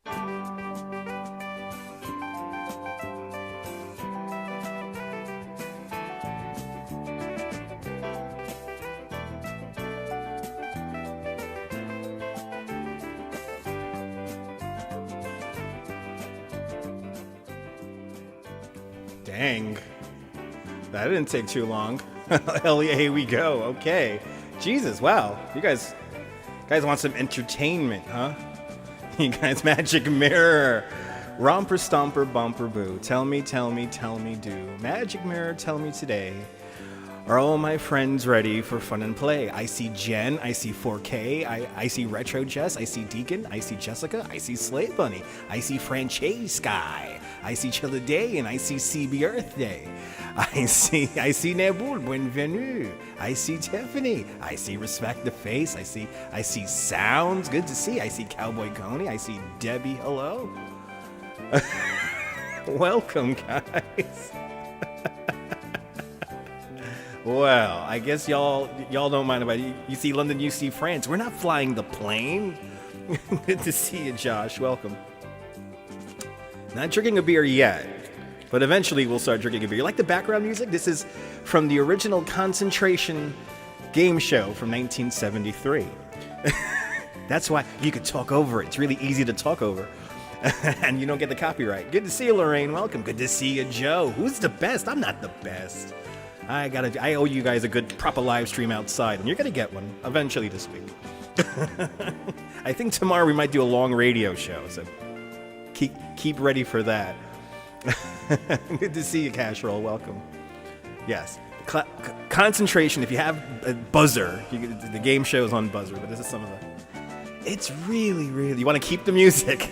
Dang. That didn't take too long. Hell yeah, here we go. Okay. Jesus, wow. You guys want some entertainment, huh? You guys, Magic Mirror. Romper, stomper, bumper, boo. Tell me, do. Magic Mirror, tell me today. Are all my friends ready for fun and play? I see Jen, I see 4K, I see Retro Jess, I see Deacon, I see Jessica, I see Slave Bunny, I see Francesca, I see Chilla Day, and I see CB Earth Day. I see Nebul, Bienvenue. I see Tiffany. I see Respect the Face. I see Sounds, good to see. I see Cowboy Coney. I see Debbie, hello. Welcome, guys. Well, I guess y'all don't mind about it. You see London, you see France. We're not flying the plane. Good to see you, Josh. Welcome. Not drinking a beer yet, but eventually we'll start drinking a beer. You like the background music? This is from the original Concentration game show from 1973. That's why you could talk over it. It's really easy to talk over. And you don't get the copyright. Good to see you, Lorraine. Welcome. Good to see you, Joe. Who's the best? I'm not the best. I owe you guys a good proper live stream outside, and you're gonna get one eventually this week. I think tomorrow we might do a long radio show, so keep ready for that. Good to see you, Casserole. Welcome. Yes, Concentration. If you have a buzzer, the game show is on buzzer, but this is some of the. It's really. You want to keep the music.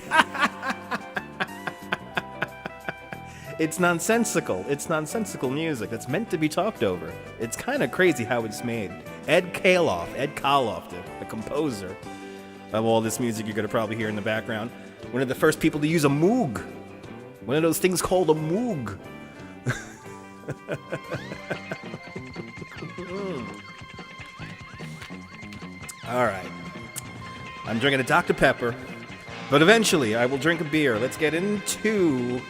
It's nonsensical. It's nonsensical music that's meant to be talked over. It's kind of crazy how it's made. Ed Kaloff, the composer of all this music you're going to probably hear in the background, one of the first people to use a Moog. One of those things called a Moog. All right. I'm drinking a Dr. Pepper, but eventually I will drink a beer. Let's get into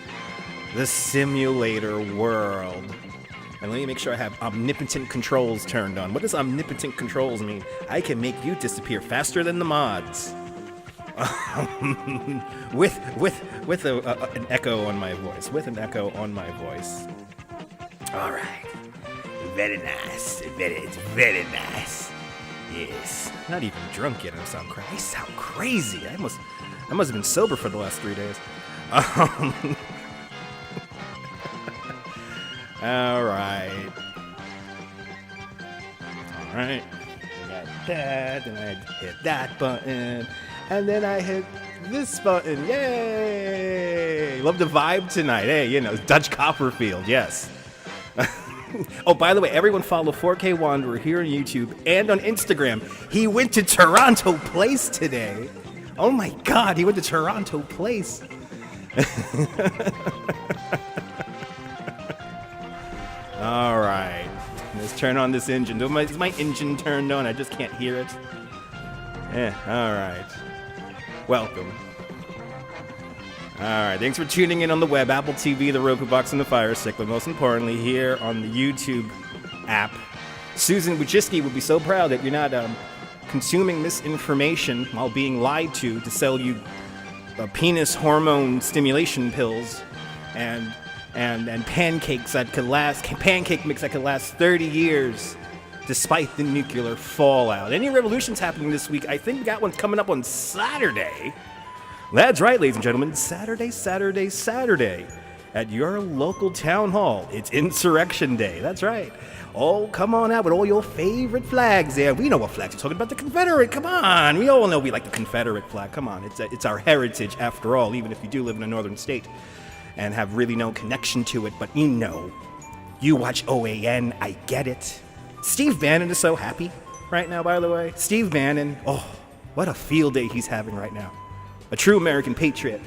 the simulator world. And let me make sure I have omnipotent controls turned on. What does omnipotent controls mean? I can make you disappear faster than the mods. with an echo on my voice. All right. Very nice. It's very nice. Yes. Not even drunk yet. I sound crazy. I must have been sober for the last 3 days. All right. I got that, and I hit that button, and then I hit this button. Yay! Love the vibe tonight. Hey, Dutch Copperfield, yes. Oh, by the way, everyone follow 4K Wanderer here on YouTube and on Instagram. He went to Toronto Place today. Oh my God, he went to Toronto Place. All right, let's turn on this engine. Is my engine turned on? I just can't hear it. All right. Welcome. All right, thanks for tuning in on the web, Apple TV, the Roku Box, and the Fire Stick, but most importantly, here on the YouTube app. Susan Wojcicki would be so proud that you're not consuming misinformation while being lied to sell you penis hormone stimulation pills and pancakes that could last, pancake mix that could last 30 years despite the nuclear fallout. Any revolutions happening this week? I think we got one coming up on Saturday. That's right, ladies and gentlemen, Saturday at your local town hall. It's Insurrection Day. That's right. Oh, come on out with all your favorite flags there. We know what flags you're talking about. The Confederate. Come on. We all know we like the Confederate flag. Come on. It's our heritage after all, even if you do live in a northern state and have really no connection to it. But you watch OAN. I get it. Steve Bannon is so happy right now, by the way. Steve Bannon. Oh, what a field day he's having right now. A true American patriot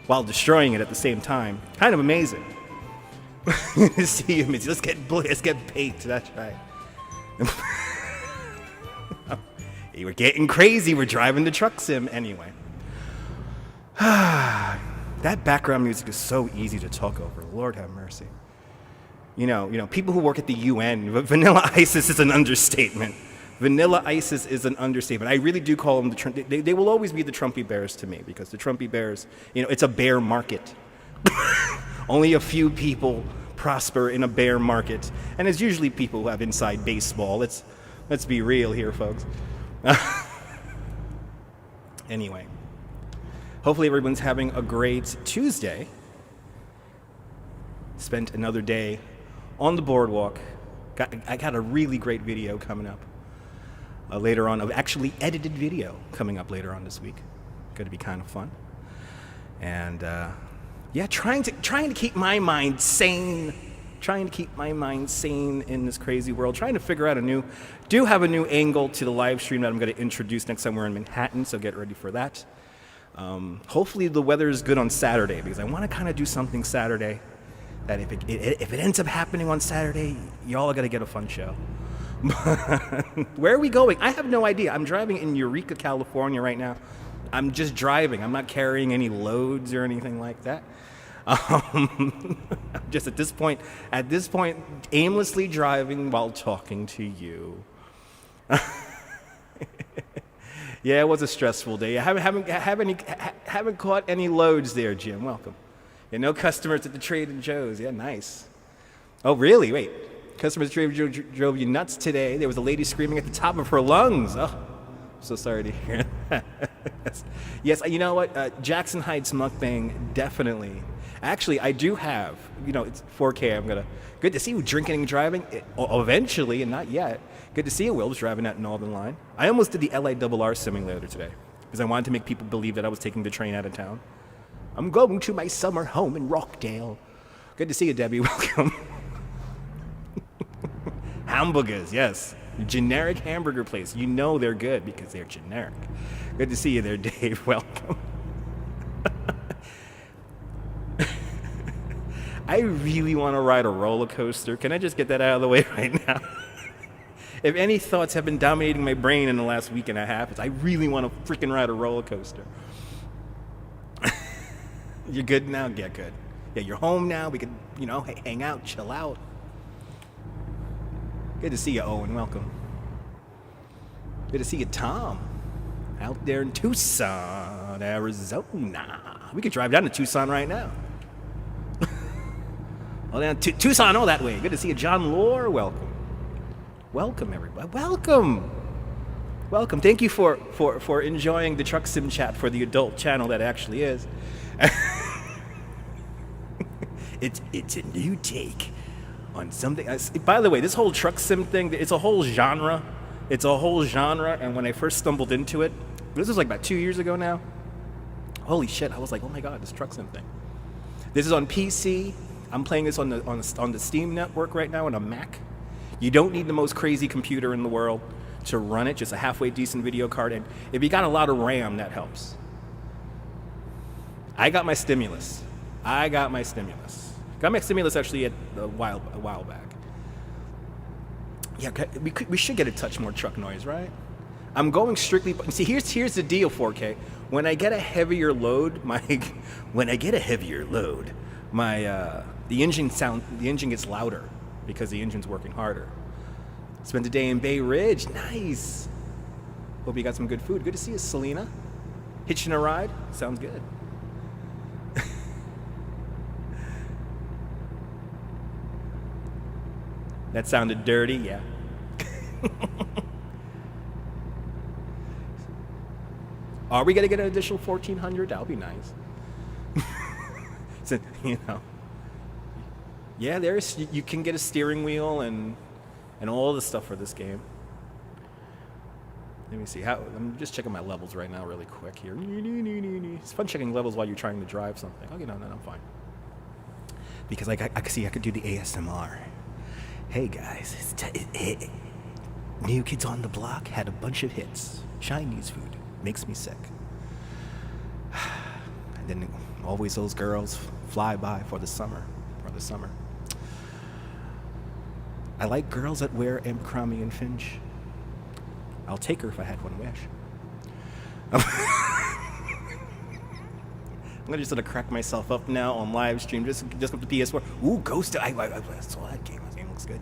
while destroying it at the same time. Kind of amazing. See him. Let's get baked. That's right. Hey, we're getting crazy. We're driving the truck sim anyway. That background music is so easy to talk over. Lord have mercy. You know, people who work at the UN, Vanilla ISIS is an understatement. Vanilla ISIS is an understatement. I really do call them they will always be the Trumpy Bears to me, because the Trumpy Bears, it's a bear market. Only a few people prosper in a bear market, and it's usually people who have inside baseball. Let's be real here, folks. Anyway, hopefully everyone's having a great Tuesday. Spent another day on the boardwalk. I got a really great video coming up later on, of actually edited video coming up later on this week. Going to be kind of fun. And trying to keep my mind sane. Trying to keep my mind sane in this crazy world. Trying to figure out have a new angle to the live stream that I'm going to introduce next time we're in Manhattan, so get ready for that. Hopefully the weather is good on Saturday, because I want to kind of do something Saturday that if it ends up happening on Saturday, y'all are going to get a fun show. Where are we going? I have no idea. I'm driving in Eureka, California right now. I'm just driving. I'm not carrying any loads or anything like that. Just at this point, aimlessly driving while talking to you. Yeah, it was a stressful day. I haven't caught any loads there, Jim. Welcome. Yeah, no customers at the Trader Joe's. Yeah, nice. Oh, really? Wait. Customers at Trader Joe drove you nuts today. There was a lady screaming at the top of her lungs. Oh, so sorry to hear that. Yes, you know what? Jackson Heights mukbang, definitely. Actually, I do have, it's 4K. Good to see you drinking and driving. Eventually, and not yet. Good to see you, Will, driving that Northern Line. I almost did the LIRR simulator today, because I wanted to make people believe that I was taking the train out of town. I'm going to my summer home in Rockdale. Good to see you, Debbie. Welcome. Hamburgers, yes. Generic hamburger place. They're good because they're generic. Good to see you there, Dave. Welcome. I really want to ride a roller coaster. Can I just get that out of the way right now? If any thoughts have been dominating my brain in the last week and a half, it's I really want to freaking ride a roller coaster. You're good now? Yeah, good. Yeah, you're home now. We can, hang out, chill out. Good to see you, Owen. Welcome. Good to see you, Tom. Out there in Tucson, Arizona. We could drive down to Tucson right now. Oh, down to Tucson, that way. Good to see you, John Lore. Welcome. Welcome, everybody. Welcome. Welcome. Thank you for enjoying the Truck Sim Chat for the adult channel that actually is. It's a new take on something. By the way, this whole truck sim thing, it's a whole genre. And when I first stumbled into it, this was like about 2 years ago now. Holy shit, I was like, oh my god, this truck sim thing. This is on PC. I'm playing this on the Steam network right now on a Mac. You don't need the most crazy computer in the world to run it, just a halfway decent video card. And if you got a lot of RAM, that helps. I got my stimulus actually a while back. Yeah, we should get a touch more truck noise, right? I'm going strictly. See, here's the deal, 4K. When I get a heavier load, the engine gets louder because the engine's working harder. Spent a day in Bay Ridge. Nice. Hope you got some good food. Good to see you, Selena. Hitching a ride? Sounds good. That sounded dirty, yeah. Are we gonna get an additional 1,400? That'll be nice. So, yeah, you can get a steering wheel and all the stuff for this game. Let me see. I'm just checking my levels right now, really quick here. It's fun checking levels while you're trying to drive something. Okay, no, I'm fine. Because I could do the ASMR. Hey guys, New Kids on the Block had a bunch of hits. Chinese food makes me sick. And then always those girls fly by for the summer. I like girls that wear Abercrombie and Finch. I'll take her if I had one wish. I'm gonna just sort of crack myself up now on live stream. Just with the PS4. Ooh, Ghost. I saw that game. That game looks good.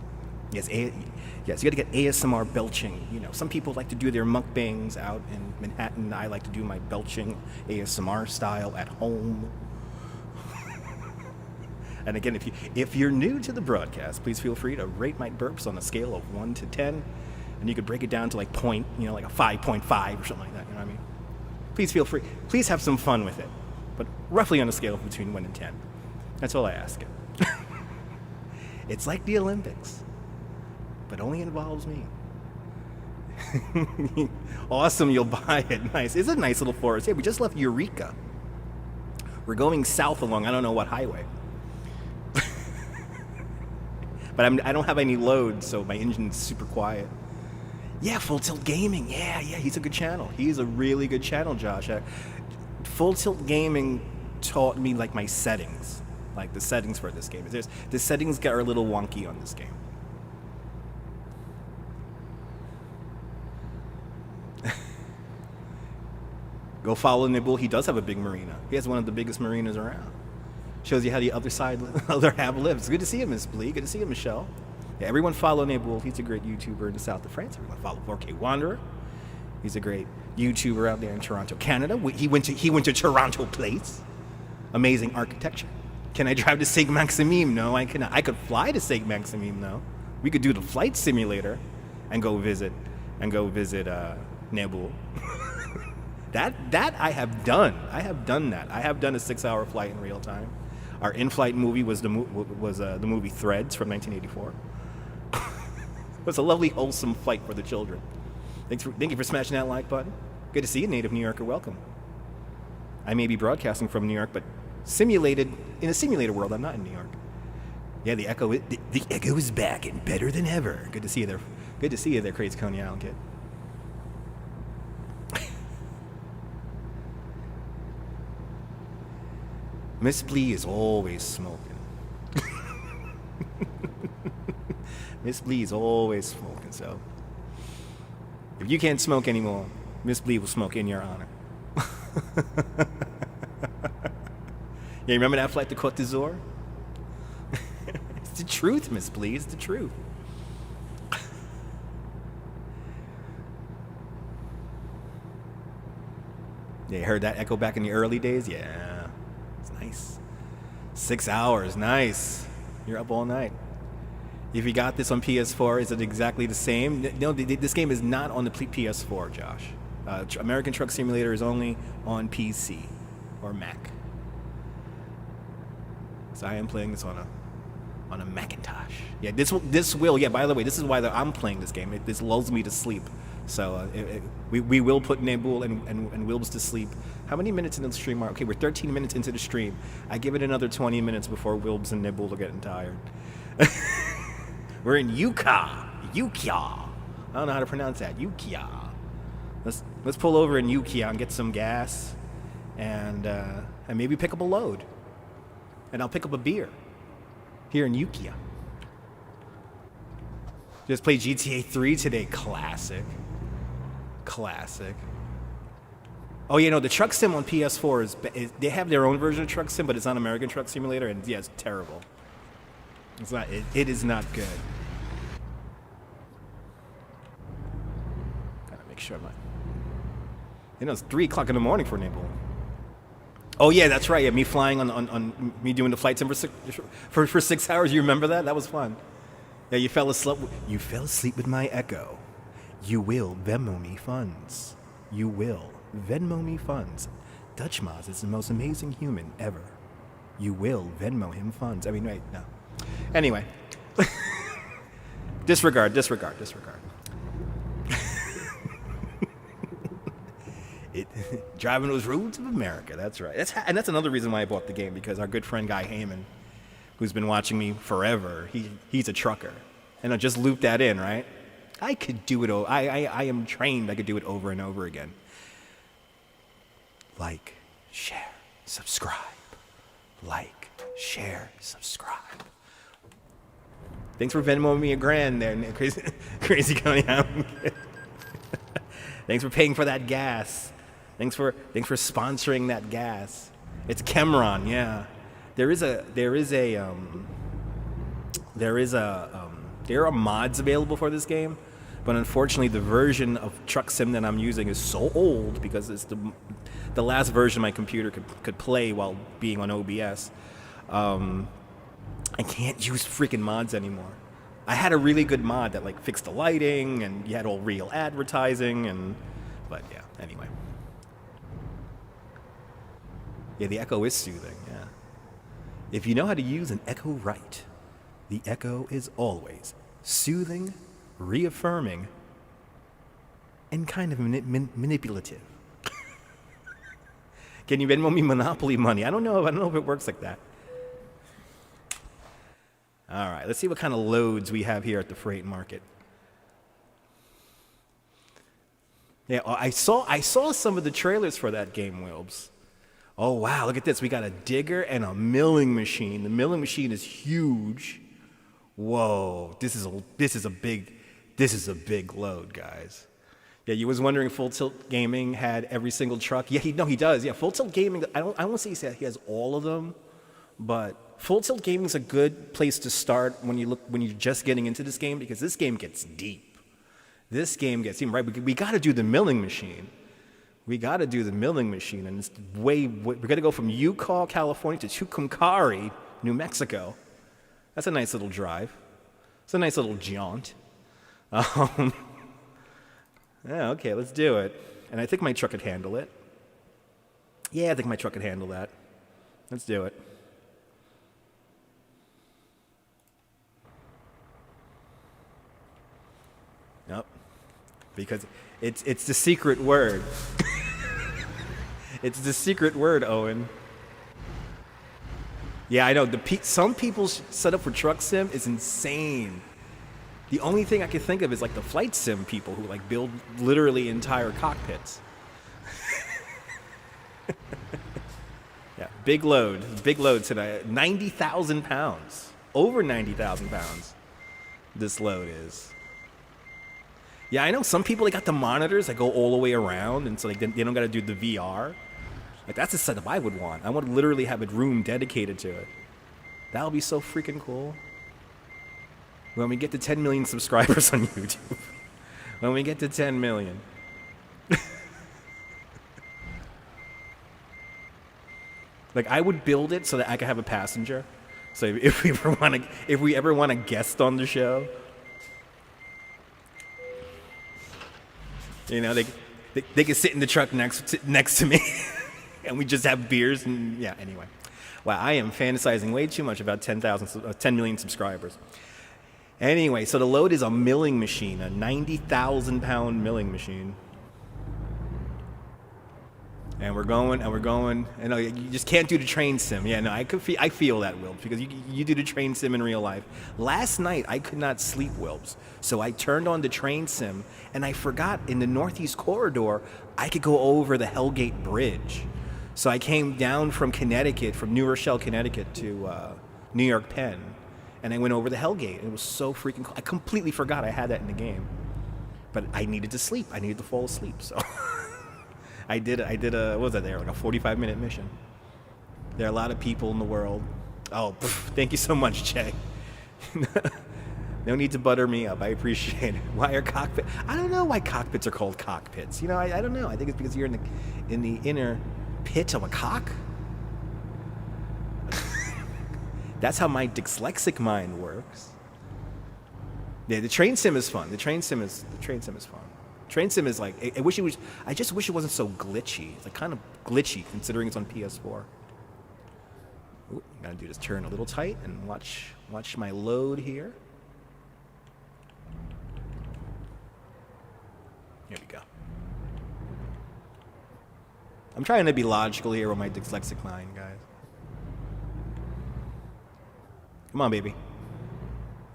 Yes, yes. You got to get ASMR belching. You know, some people like to do their mukbangs out in Manhattan. I like to do my belching ASMR style at home. And again, if you're new to the broadcast, please feel free to rate my burps on a scale of 1 to 10, and you could break it down to like point, you know, like a 5.5 or something like that. You know what I mean? Please feel free. Please have some fun with it, but roughly on a scale of between 1 and 10. That's all I ask it. It's like the Olympics, but only involves me. Awesome, you'll buy it. Nice. It's a nice little forest. Yeah, we just left Eureka. We're going south along I don't know what highway. But I don't have any load, so my engine's super quiet. Yeah, Full Tilt Gaming. Yeah, he's a good channel. He's a really good channel, Josh. Full Tilt Gaming taught me like my settings, like the settings for this game. The settings are a little wonky on this game. Go follow Nibble. He does have a big marina. He has one of the biggest marinas around. Shows you how the other half lives. Good to see you, Miss Blee. Good to see you, Michelle. Yeah, everyone follow Nibble. He's a great YouTuber in the south of France. Everyone follow 4K Wanderer. He's a great YouTuber out there in Toronto, Canada. He went to Toronto Place. Amazing architecture. Can I drive to Saint Maximime? No, I cannot. I could fly to Saint Maximime though. We could do the flight simulator and go visit Nibble. That I have done. I have done that. I have done a 6-hour flight in real time. Our in-flight movie was the movie Threads from 1984. It was a lovely, wholesome flight for the children. Thank you for smashing that like button. Good to see you, native New Yorker. Welcome. I may be broadcasting from New York, but in a simulator world. I'm not in New York. Yeah, the echo is back and better than ever. Good to see you there. Good to see you there, Crazy Coney Island kid. Miss Blee is always smoking. Miss Blee is always smoking, so if you can't smoke anymore, Miss Blee will smoke in your honor. Yeah, remember that flight to Côte d'Azur? It's the truth, Miss Blee. It's the truth. Yeah, you heard that echo back in the early days? Yeah. Nice. 6 hours, nice. You're up all night. If you got this on PS4, is it exactly the same? No, this game is not on the PS4, Josh. American Truck Simulator is only on PC or Mac. So I am playing this on a Macintosh. Yeah, this will. Yeah, by the way, this is why I'm playing this game. This lulls me to sleep. So we will put Nabul and Wilbs to sleep. How many minutes into the stream are? Okay, we're 13 minutes into the stream. I give it another 20 minutes before Wilbs and Nibul are getting tired. We're in Yuka. I don't know how to pronounce that. Yukia. Let's pull over in Yukia and get some gas, and maybe pick up a load. And I'll pick up a beer here in Yukia. Just played GTA 3 today. Classic. Oh, you know, the Truck Sim on PS4 they have their own version of Truck Sim, but it's on American Truck Simulator, and yeah, it's terrible. It's not. It is not good. Gotta make sure I'm not. You know, it's 3 o'clock in the morning for Nabal. Oh yeah, that's right. Yeah, me flying on me doing the flight sim for 6 hours. You remember that? That was fun. Yeah, you fell asleep. You fell asleep with my echo. You will Venmo me funds. You will Venmo me funds. Dutch Moz is the most amazing human ever. You will Venmo him funds. I mean, wait, no. Anyway, disregard. Driving those roads of America. That's right. That's another reason why I bought the game, because our good friend Guy Heyman, who's been watching me forever, he's a trucker, and I just looped that in, right? I could do it. I am trained. I could do it over and over again. Like, share, subscribe. Like, share, subscribe. Thanks for Venmoing me $1,000 there, crazy Coney Island. Thanks for paying for that gas. Thanks for sponsoring that gas. It's Chemron, yeah. There are mods available for this game, but unfortunately the version of Truck Sim that I'm using is so old because it's the last version my computer could play while being on OBS. I can't use freaking mods anymore. I had a really good mod that like fixed the lighting and you had all real advertising but yeah, anyway. Yeah, the Echo is soothing, yeah. If you know how to use an Echo right, the Echo is always soothing, reaffirming, and kind of manipulative. Can you Venmo me Monopoly money? I don't know if it works like that. All right, let's see what kind of loads we have here at the freight market. Yeah, I saw some of the trailers for that game, Wilbs. Oh wow, look at this. We got a digger and a milling machine. The milling machine is huge. Whoa, this is a big load, guys. Yeah, you was wondering if Full Tilt Gaming had every single truck. Yeah, he does. Yeah, Full Tilt Gaming, I won't say he has all of them, but Full Tilt Gaming is a good place to start when you're just getting into this game because this game gets deep. This game gets deep, right? We got to do the milling machine. We got to do the milling machine, and it's we're going to go from Ucall, California to Tucumcari, New Mexico. That's a nice little drive. It's a nice little jaunt. Yeah, okay, let's do it. And I think my truck could handle it. Yeah, I think my truck could handle that. Let's do it. Nope. Because it's the secret word. It's the secret word, Owen. Yeah, I know. Some people's setup for Truck Sim is insane. The only thing I can think of is like the flight sim people who like build literally entire cockpits. Yeah, big load tonight. 90,000 pounds. Over 90,000 pounds. This load is. Yeah, I know some people, they got the monitors that go all the way around, and so like, they don't got to do the VR. Like, that's the setup I would want. I want to literally have a room dedicated to it. That would be so freaking cool. When we get to 10 million subscribers on YouTube. When we get to 10 million. Like, I would build it so that I could have a passenger. So if we ever want to guest on the show, you know, they can sit in the truck next to me, and we just have beers and yeah. Anyway, wow, I am fantasizing way too much about 10 million subscribers. Anyway, so the load is a milling machine, a 90,000 pound milling machine. And we're going. And no, you just can't do the train sim. Yeah, no, I feel that, Wilbs, because you do the train sim in real life. Last night, I could not sleep, Wilbs, so I turned on the train sim, and I forgot in the Northeast Corridor, I could go over the Hellgate Bridge. So I came down from New Rochelle, Connecticut to New York Penn, and I went over the Hellgate. It was so freaking cool. I completely forgot I had that in the game. But I needed to sleep. I needed to fall asleep, so... I did what was that there, like a 45-minute mission. There are a lot of people in the world. Oh, thank you so much, Jay. No need to butter me up. I appreciate it. Why are cockpits? I don't know why cockpits are called cockpits. You know, I don't know. I think it's because you're in the inner pit of a cock. That's how my dyslexic mind works. Yeah, the train sim is fun. The train sim is fun. Train sim is like, I just wish it wasn't so glitchy. It's like kind of glitchy considering it's on PS4. Ooh, gotta do this turn a little tight and watch my load here. Here we go. I'm trying to be logical here with my dyslexic mind, guys. Come on, baby.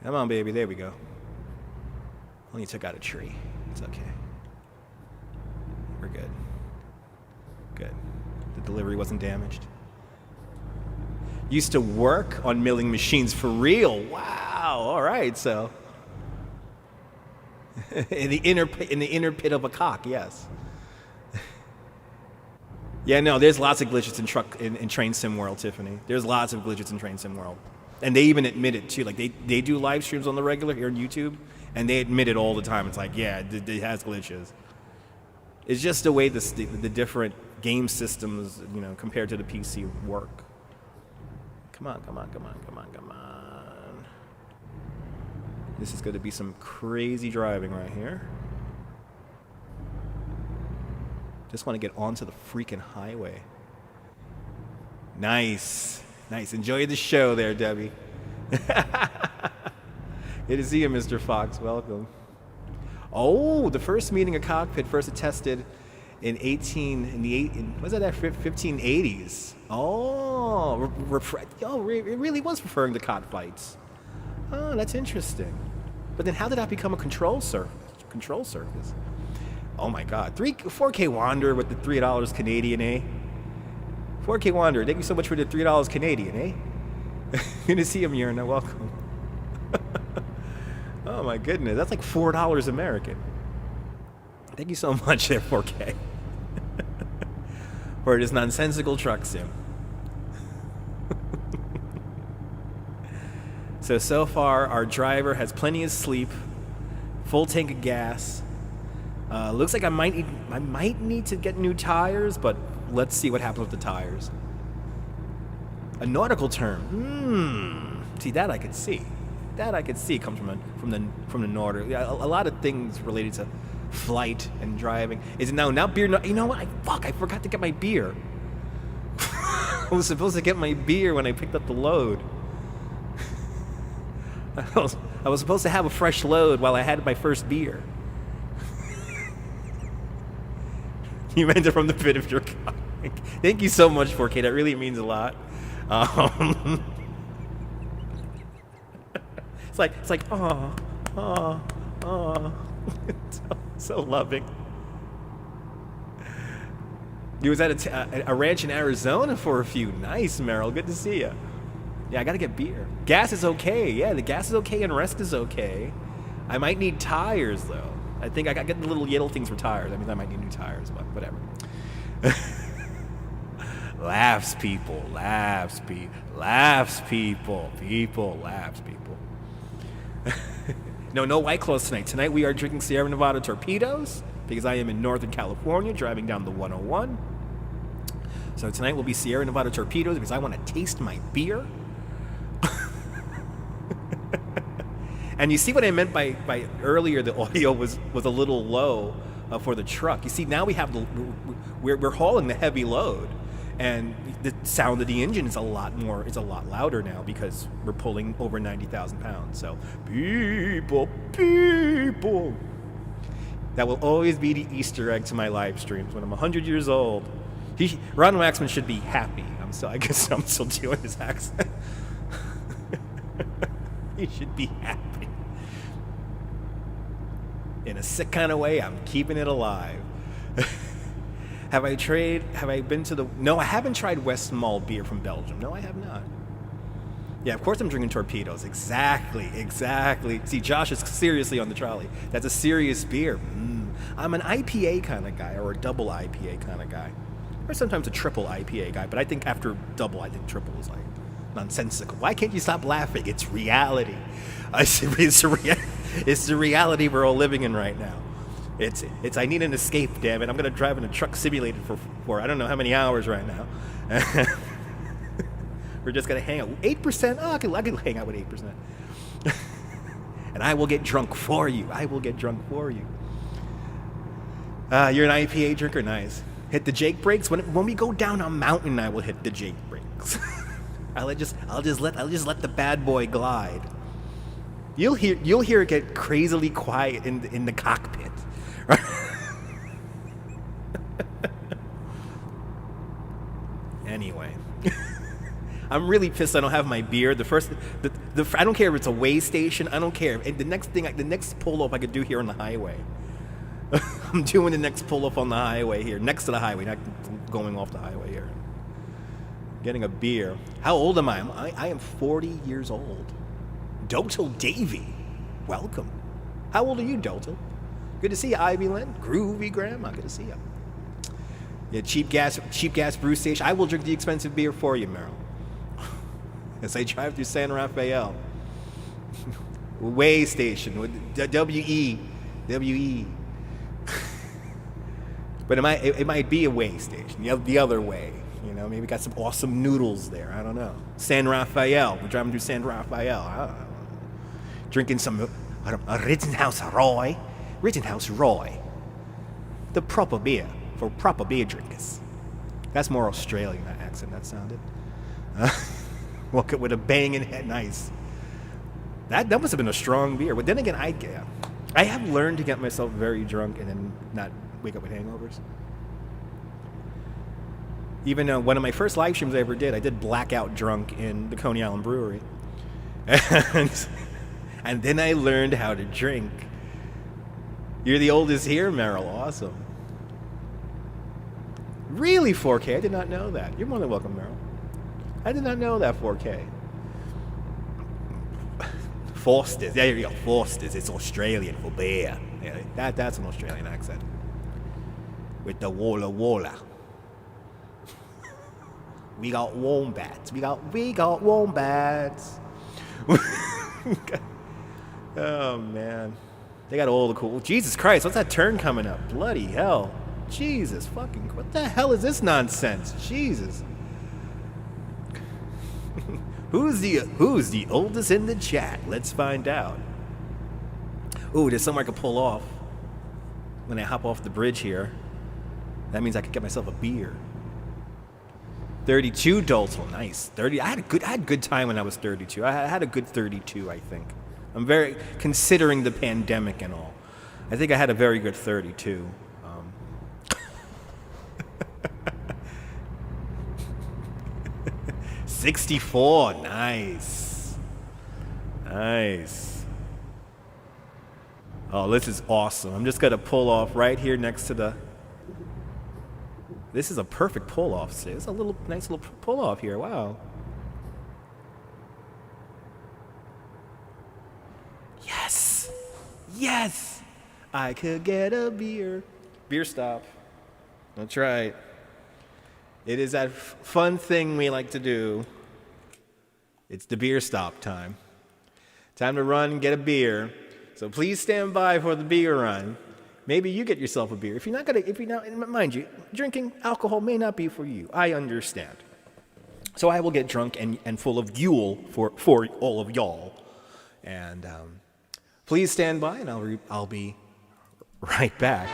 Come on, baby. There we go. Only took out a tree. It's okay. We're good. Good. The delivery wasn't damaged. Used to work on milling machines for real. Wow. All right. So in the inner pit of a cock, yes. Yeah, no, there's lots of glitches in Train Sim World, Tiffany. There's lots of glitches in Train Sim World. And they even admit it, too. Like, they do live streams on the regular here on YouTube, and they admit it all the time. It's like, yeah, it has glitches. It's just the way the different game systems, compared to the PC work. Come on. This is going to be some crazy driving right here. Just want to get onto the freaking highway. Nice. Enjoy the show there, Debbie. Good to see you, Mr. Fox. Welcome. Oh, the first meeting of cockpit first attested in 1580s. Oh, it really was referring to cockfights. Oh, that's interesting. But then how did that become a control surface? Oh my God, 4K Wander with the $3 Canadian, eh? 4K Wander, thank you so much for the $3 Canadian, eh? Good to see you, Myrna, welcome. Oh my goodness, that's like $4 American. Thank you so much there, 4K. For this nonsensical truck sim. So far, our driver has plenty of sleep, full tank of gas. Looks like I might need to get new tires, but let's see what happens with the tires. A nautical term. See, that I could see. Comes from the nautical. Yeah, a lot of things related to flight and driving. Is it now beer? You know what? I forgot to get my beer. I was supposed to get my beer when I picked up the load. I was supposed to have a fresh load while I had my first beer. You meant it from the pit of your cock. Thank you so much, 4K. That really means a lot. It's like, oh. So loving. You was at a ranch in Arizona for a few. Nice, Meryl. Good to see you. Yeah, I gotta get beer. Gas is okay. Yeah, the gas is okay and rest is okay. I might need tires though. I think I got the little yellow things for tires. That means I might need new tires, but whatever. Laughs, people. No White Claws tonight. Tonight we are drinking Sierra Nevada Torpedoes because I am in Northern California driving down the 101. So tonight will be Sierra Nevada Torpedoes because I want to taste my beer. And you see what I meant by earlier, the audio was a little low for the truck. You see, now we're hauling the heavy load, and the sound of the engine is a lot louder now because we're pulling over 90,000 pounds. So people, that will always be the Easter egg to my live streams when I'm 100 years old. Ron Waxman should be happy. I guess I'm still doing his accent. He should be happy. In a sick kind of way, I'm keeping it alive. Have I been to No, I haven't tried West Mall beer from Belgium. No, I have not. Yeah, of course I'm drinking Torpedoes. Exactly. See, Josh is seriously on the trolley. That's a serious beer. I'm an IPA kind of guy, or a double IPA kind of guy. Or sometimes a triple IPA guy, but I think after double, I think triple is like nonsensical. Why can't you stop laughing? It's reality. It's the reality we're all living in right now. It's I need an escape, damn it. I'm gonna drive in a truck simulated for I don't know how many hours right now. We're just gonna hang out. 8%? Oh, I can hang out with 8%. And I will get drunk for you. You're an IPA drinker? Nice. Hit the Jake brakes? When we go down a mountain, I will hit the Jake brakes. I'll just let the bad boy glide. You'll hear it get crazily quiet in the cockpit. Anyway, I'm really pissed I don't have my beer. I don't care if it's a way station. I don't care. And the next pull off I could do here on the highway. I'm doing the next pull off on the highway here, next to the highway, not going off the highway here. Getting a beer. How old am I? I am 40 years old. Dotel Davy, welcome. How old are you, Dotel? Good to see you, Ivy Lynn. Groovy Grandma, good to see you. Yeah, cheap gas brew station. I will drink the expensive beer for you, Merrill. As I drive through San Rafael. Way station with W-E. But it might be a way station, the other way. You know, maybe got some awesome noodles there. I don't know. San Rafael. We're driving through San Rafael. I don't know. Drinking some Rittenhouse Roy. Rittenhouse Roy. The proper beer for proper beer drinkers. That's more Australian, that accent that sounded. Walk it with a banging head. Nice. That must have been a strong beer. But then again, I have learned to get myself very drunk and then not wake up with hangovers. Even one of my first live streams I ever did, I did blackout drunk in the Coney Island Brewery. And then I learned how to drink. You're the oldest here, Merrill. Awesome. Really, 4K? I did not know that. You're more than welcome, Merrill. I did not know that, 4K. Foster's. There you go. Foster's. It's Australian for beer. Yeah, that's an Australian accent. With the Walla Walla. We got wombats. We got wombats. Oh, man. They got all the cool. Jesus Christ, what's that turn coming up? Bloody hell. Jesus fucking. What the hell is this nonsense? Jesus. Who's the oldest in the chat? Let's find out. Ooh, there's somewhere I could pull off when I hop off the bridge here. That means I could get myself a beer. 32 Doltal, nice. 30. I had a good time when I was 32. I had a good 32, I think. I'm very considering the pandemic and all. I think I had a very good 32. 64, nice. Nice. Oh, this is awesome. I'm just going to pull off right here next to the... This is a perfect pull-off. It's a nice little pull-off here. Wow. Yes. Yes. I could get a beer. Beer stop. That's right. It is that fun thing we like to do. It's the beer stop time. Time to run and get a beer. So please stand by for the beer run. Maybe you get yourself a beer. If you're not, mind you, drinking alcohol may not be for you. I understand. So I will get drunk and full of fuel for all of y'all. And please stand by, and I'll be right back.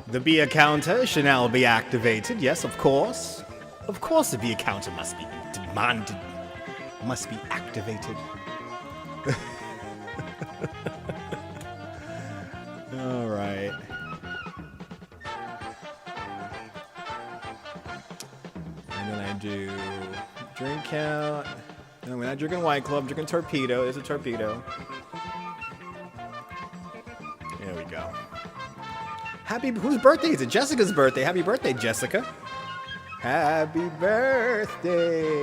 The beer counter shall now be activated. Yes, of course. Of course the beer counter must be demanded. Must be activated. All right. And then I do drink count. No, we're not drinking White Club, I'm drinking Torpedo. There's a Torpedo. There we go. Whose birthday is it? Jessica's birthday. Happy birthday, Jessica. Happy birthday.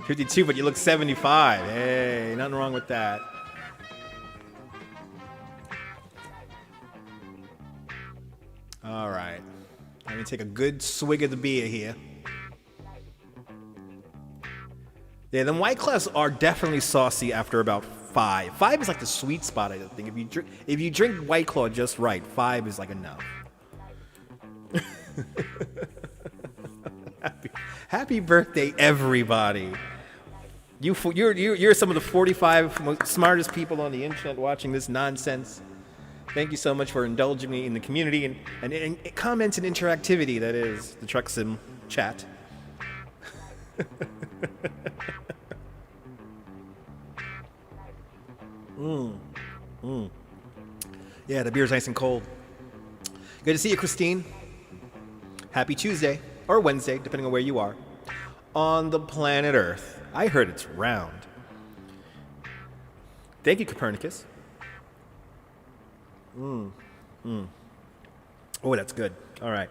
$52, but you look 75. Hey, nothing wrong with that. All right. Let me take a good swig of the beer here. Yeah, them White Claws are definitely saucy after about 5. 5 is like the sweet spot, I think. If you drink White Claw just right, 5 is like enough. Happy birthday, everybody! You're some of the 45 most smartest people on the internet watching this nonsense. Thank you so much for indulging me in the community and comments and interactivity that is the Truck Sim chat. Yeah, the beer's nice and cold. Good to see you, Christine. Happy Tuesday, or Wednesday, depending on where you are, on the planet Earth. I heard it's round. Thank you, Copernicus. Oh, that's good. All right.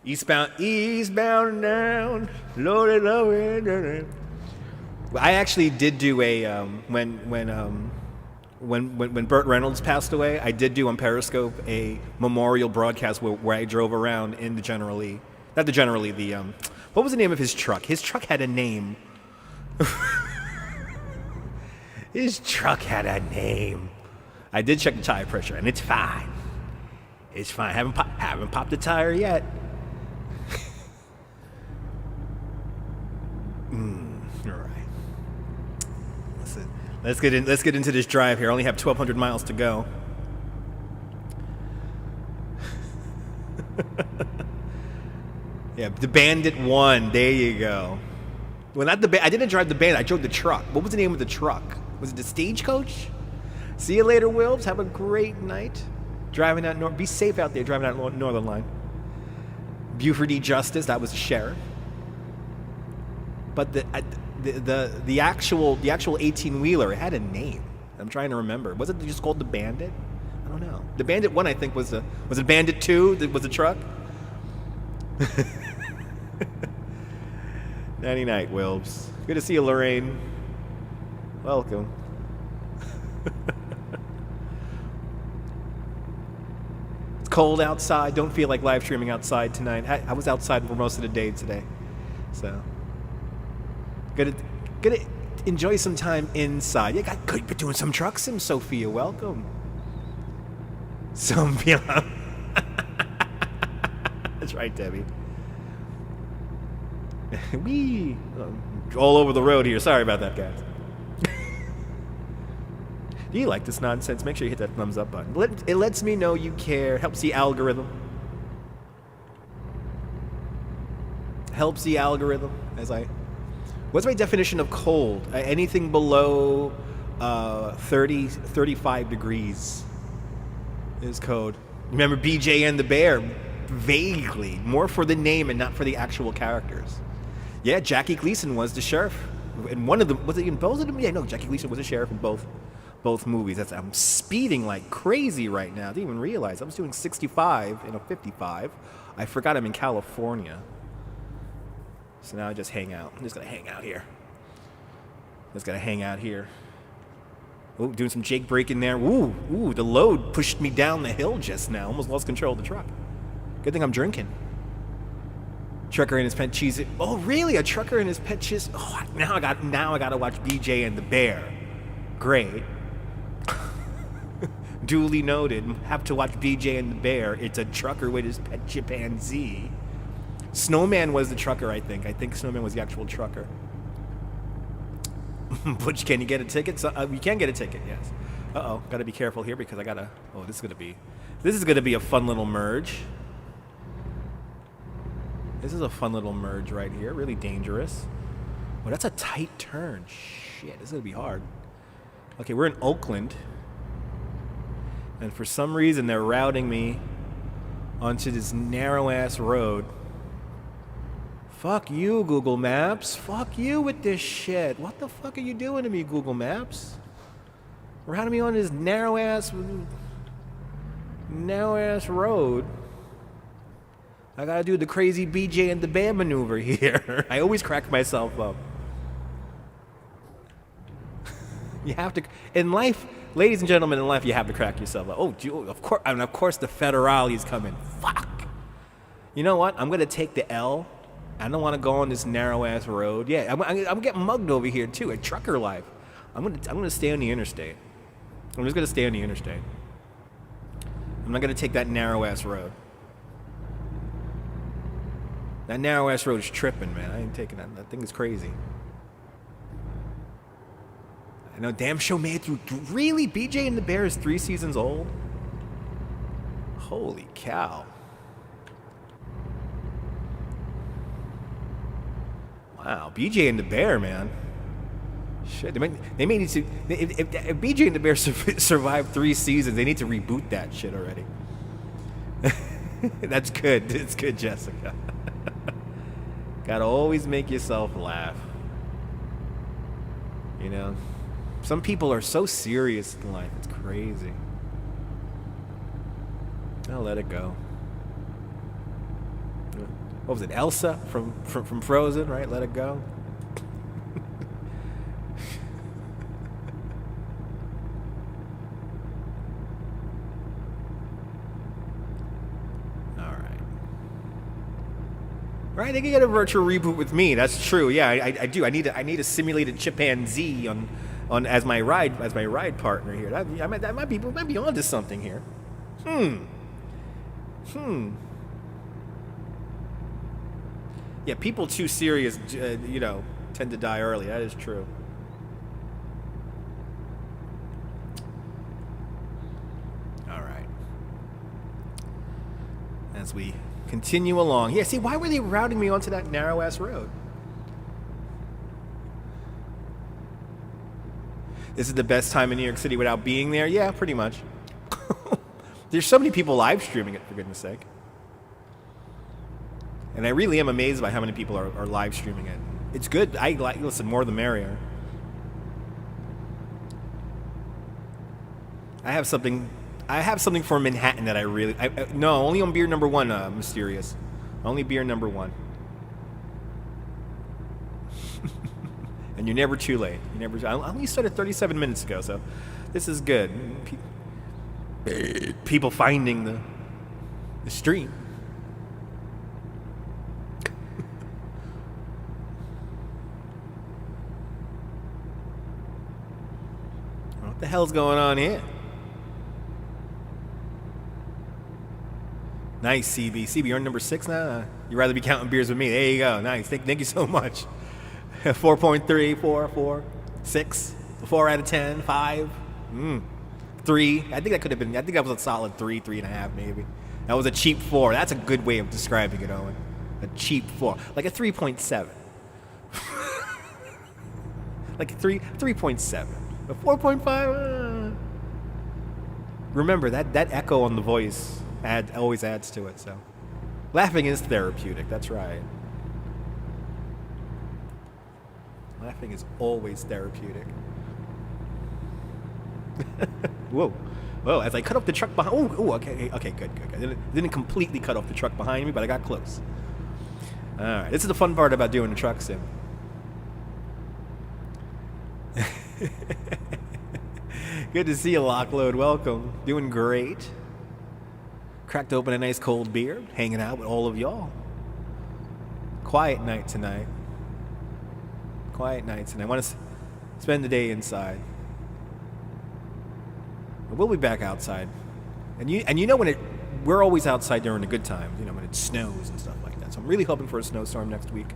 Eastbound and down, loaded up. I actually did do a when Burt Reynolds passed away. I did do on Periscope a memorial broadcast where I drove around in the what was the name of his truck? His truck had a name. His truck had a name. I did check the tire pressure, and it's fine. It's fine. Haven't popped the tire yet. All right. Let's get into this drive here. I only have 1,200 miles to go. Yeah, the Bandit 1. There you go. Well, not the I didn't drive the Bandit. I drove the truck. What was the name of the truck? Was it the Stagecoach? See you later, Wilbs. Have a great night. Driving out north. Be safe out there driving out Northern Line. Buford E. Justice. That was the sheriff. But the actual 18-wheeler, it had a name. I'm trying to remember. Was it just called the Bandit? I don't know. The Bandit 1, I think, was it Bandit 2 that was the truck? 90 night, Wilbs. Good to see you, Lorraine. Welcome. It's cold outside. Don't feel like live streaming outside tonight. I was outside for most of the day today. So, gonna enjoy some time inside. Yeah, could be doing some truck sim, Sophia. Welcome. Sophia. That's right, Debbie. Wee. All over the road here. Sorry about that, guys. Do you like this nonsense? Make sure you hit that thumbs up button. It lets me know you care. Helps the algorithm. What's my definition of cold? Anything below 35 degrees is cold. Remember BJ and the Bear? Vaguely. More for the name and not for the actual characters. Yeah, Jackie Gleason was the sheriff. In one of them, was it in both of them? Yeah, no, Jackie Gleason was a sheriff in both movies. I'm speeding like crazy right now. I didn't even realize. I was doing 65 in a 55. I forgot I'm in California. So now I just hang out. I'm just going to hang out here. Oh, doing some Jake braking there. Ooh, the load pushed me down the hill just now. Almost lost control of the truck. Good thing I'm drinking. Trucker and his pet cheese. Oh, really? A trucker and his pet cheese. Oh, now I got to watch BJ and the Bear. Great. Duly noted. Have to watch BJ and the Bear. It's a trucker with his pet chimpanzee. Snowman was the trucker, I think. I think Snowman was the actual trucker. Butch, can you get a ticket? So, you can get a ticket, yes. Uh-oh, got to be careful here because I got to... Oh, this is going to be a fun little merge. This is a fun little merge right here. Really dangerous. Oh, that's a tight turn. Shit, this is going to be hard. Okay, we're in Oakland. And for some reason, they're routing me onto this narrow-ass road. Fuck you, Google Maps. Fuck you with this shit. What the fuck are you doing to me, Google Maps? Routing me on this narrow-ass road. I gotta do the crazy BJ and the Bear maneuver here. I always crack myself up. You have to, in life, ladies and gentlemen, in life, you have to crack yourself up. Of course, and of course the federale's coming. Fuck. You know what? I'm going to take the L. I don't want to go on this narrow-ass road. Yeah, I'm getting mugged over here, too, at trucker life. I'm gonna stay on the interstate. I'm just going to stay on the interstate. I'm not going to take that narrow-ass road. That narrow-ass road is tripping, man. I ain't taking that. That thing is crazy. I know, damn show made through. Really? BJ and the Bear is 3 seasons old? Holy cow. Wow, BJ and the Bear, man. Shit, they may need to. If BJ and the Bear survive 3 seasons, they need to reboot that shit already. That's good. It's good, Jessica. Gotta always make yourself laugh. You know? Some people are so serious in life. It's crazy. I'll let it go. What was it? Elsa from Frozen, right? Let it go. Right, they can get a virtual reboot with me. That's true. Yeah, I do. I need a simulated chimpanzee on as my ride partner here. That might be onto something here. Yeah, people too serious, tend to die early. That is true. All right. As we continue along. Yeah, see, why were they routing me onto that narrow-ass road? This is the best time in New York City without being there? Yeah, pretty much. There's so many people live streaming it, for goodness sake. And I really am amazed by how many people are live streaming it. It's good. Listen, more the merrier. I have something for Manhattan that I really... No, only on beer number 1, Mysterious. Only beer number 1. And you're never too late. I only started 37 minutes ago, so this is good. People finding the stream. What the hell's going on here? Nice, CB. CB, you're on number 6 now? You'd rather be counting beers with me. There you go. Nice. Thank you so much. 4.3, 4, 6, 4 out of 10, 5, 3. I think that was a solid 3.5 maybe. That was a cheap 4. That's a good way of describing it, Owen. A cheap 4. Like a 3.7. Like a 3.7. A 4.5. Remember, that echo on the voice always adds to it, so. Laughing is therapeutic, that's right. Laughing is always therapeutic. Whoa, as I cut off the truck behind... Okay, good. Didn't completely cut off the truck behind me, but I got close. All right, this is the fun part about doing the truck sim. Good to see you, Lockload. Welcome. Doing great. Cracked open a nice cold beer, hanging out with all of y'all. Quiet night tonight. I want to spend the day inside. But we'll be back outside. And you know we're always outside during the good times, when it snows and stuff like that. So I'm really hoping for a snowstorm next week.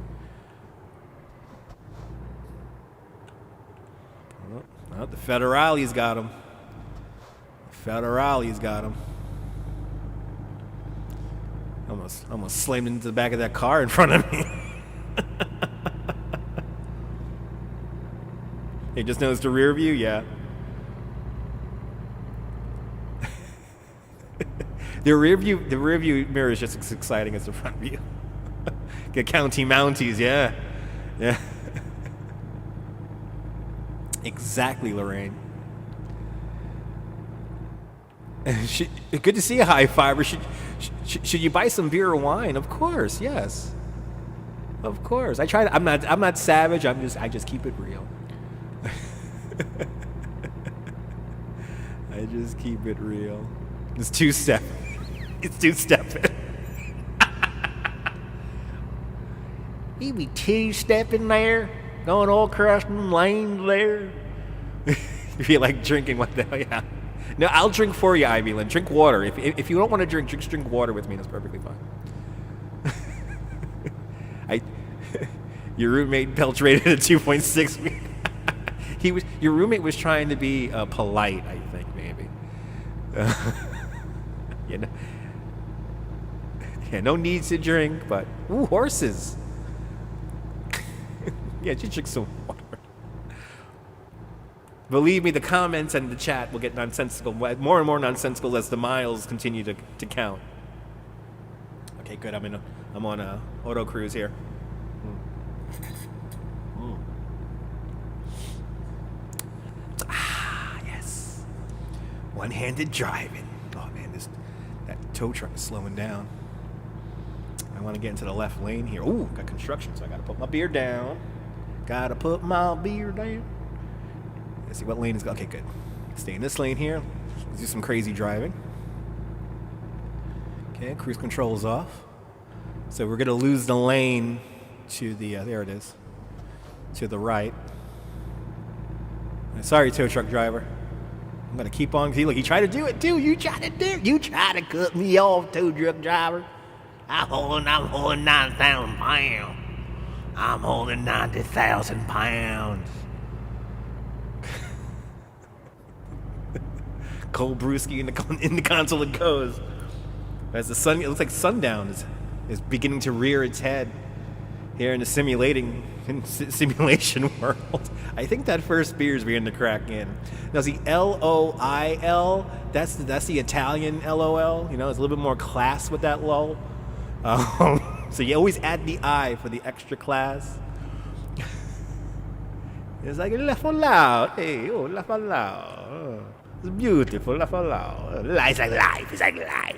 Well, the federale's got him. Almost slammed into the back of that car in front of me. He just knows the rear view, yeah. The rear view mirror is just as exciting as the front view. Get county mounties, yeah. Exactly, Lorraine. Good to see you, High Fiber. Should you buy some beer or wine? Of course, yes. Of course. I'm not savage. I just keep it real. I just keep it real. It's two-step. It's two-stepping. You be two-stepping there, going all across them lanes there. You feel like drinking, what the hell, yeah. No, I'll drink for you, Ivy Lynn. Drink water. If you don't want to drink, just drink water with me. That's perfectly fine. Your roommate Pelch rated at 2.6. Your roommate was trying to be polite, I think, maybe. You know, yeah, no needs to drink, but ooh, horses. Yeah, just drink some water. Believe me, the comments and the chat will get nonsensical, more and more nonsensical as the miles continue to count. Okay, good. I'm on a auto cruise here. Yes. One-handed driving. Oh man, that tow truck is slowing down. I want to get into the left lane here. Ooh, got construction, so I gotta put my beer down. Let's see what lane is. Okay, good. Stay in this lane here. Let's do some crazy driving. Okay, cruise control is off. So we're gonna lose the lane to the there it is, to the right. Sorry, tow truck driver. I'm gonna keep on. Look, he tried to do it too. You tried to cut me off, tow truck driver. I'm holding 9,000 pounds. I'm holding 90,000 pounds. Cold brewski in the console it goes. As the sun, it looks like sundown is beginning to rear its head here in the simulation world. I think that first beer is beginning to crack in. Now, see, LOIL, that's the Italian LOL. You know, it's a little bit more class with that lull. So you always add the I for the extra class. It's like laugh out loud. Hey, oh, laugh out loud. Oh, it's beautiful, laugh out loud. It's like life. It's like life.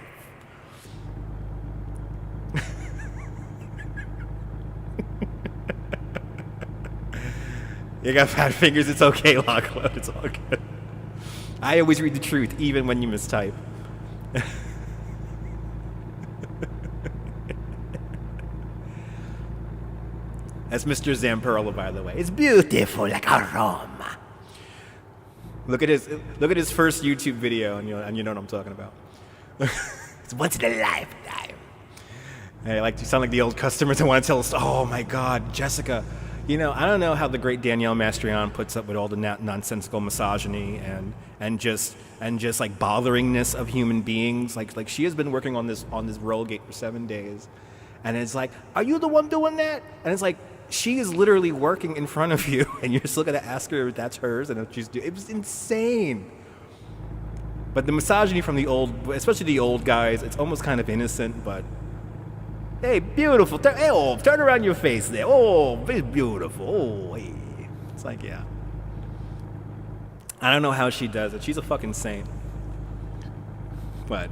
You got fat fingers, it's okay, Lockwood, it's all good. I always read the truth, even when you mistype. That's Mr. Zamperla, by the way. It's beautiful like aroma. Look at his first YouTube video, and you know what I'm talking about. It's once in a lifetime. Hey, you sound like the old customers that want to tell us, oh my God, Jessica. You know, I don't know how the great Danielle Mastrian puts up with all the nonsensical misogyny and just like botheringness of human beings. Like she has been working on this roll gate for 7 days, and it's like, are you the one doing that? And it's like, she is literally working in front of you, and you're still gonna ask her if that's hers and if she's doing. It was insane. But the misogyny from the old, especially the old guys, it's almost kind of innocent, but. Hey, beautiful. Turn around your face there. Oh, it's beautiful. Oh, hey. It's like, yeah. I don't know how she does it. She's a fucking saint. But.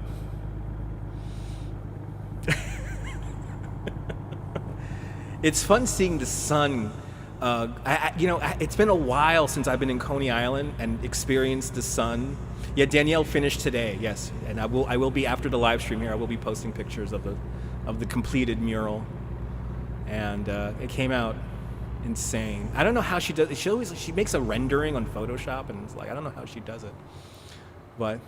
It's fun seeing the sun. It's been a while since I've been in Coney Island and experienced the sun. Yeah, Danielle finished today, yes. And I will be, after the live stream here, I will be posting pictures of the completed mural, and it came out insane. I don't know how she does it. She makes a rendering on Photoshop, and it's like, I don't know how she does it, but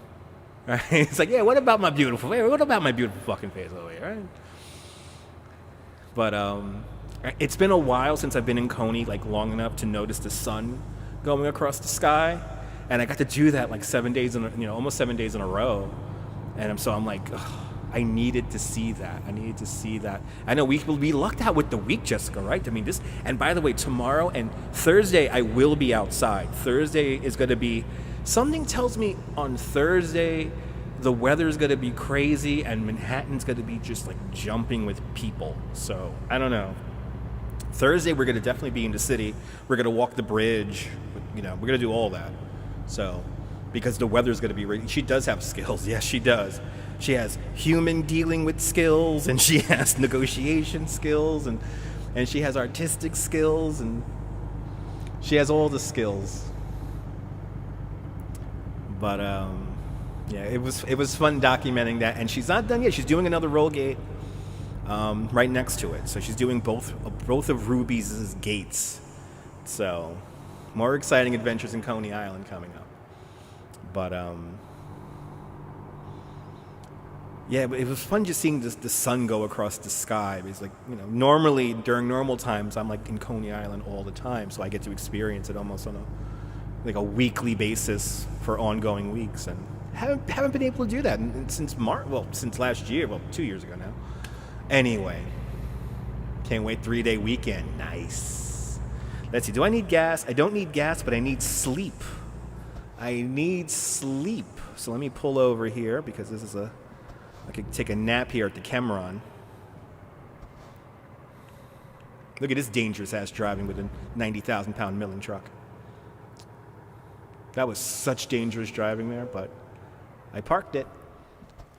right? It's like, yeah, what about my beautiful fucking face over here, right? But it's been a while since I've been in Coney, like long enough to notice the sun going across the sky, and I got to do that like almost 7 days in a row, and I'm like, ugh. I needed to see that. I know we lucked out with the week, Jessica, right? I mean, and by the way, tomorrow and Thursday, I will be outside. Thursday is going to be, something tells me on Thursday, the weather's going to be crazy and Manhattan's going to be just like jumping with people. So, I don't know. Thursday, we're going to definitely be in the city. We're going to walk the bridge. We're going to do all that. So, because the weather's going to be, she does have skills. Yes, she does. She has human dealing with skills, and she has negotiation skills, and she has artistic skills, and she has all the skills. But Yeah, it was fun documenting that, and she's not done yet. She's doing another roll gate right next to it, so she's doing both of Ruby's gates. So, more exciting adventures in Coney Island coming up. But yeah, but it was fun just seeing the sun go across the sky. It's like, normally during normal times I'm like in Coney Island all the time, so I get to experience it almost on a weekly basis for ongoing weeks, and haven't been able to do that since March. Well, since last year. Well, 2 years ago now. Anyway, can't wait. 3-day weekend. Nice. Let's see. Do I need gas? I don't need gas, but I need sleep. So let me pull over here because I could take a nap here at the Cameron. Look at this dangerous ass driving with a 90,000 pound milling truck. That was such dangerous driving there, but I parked it.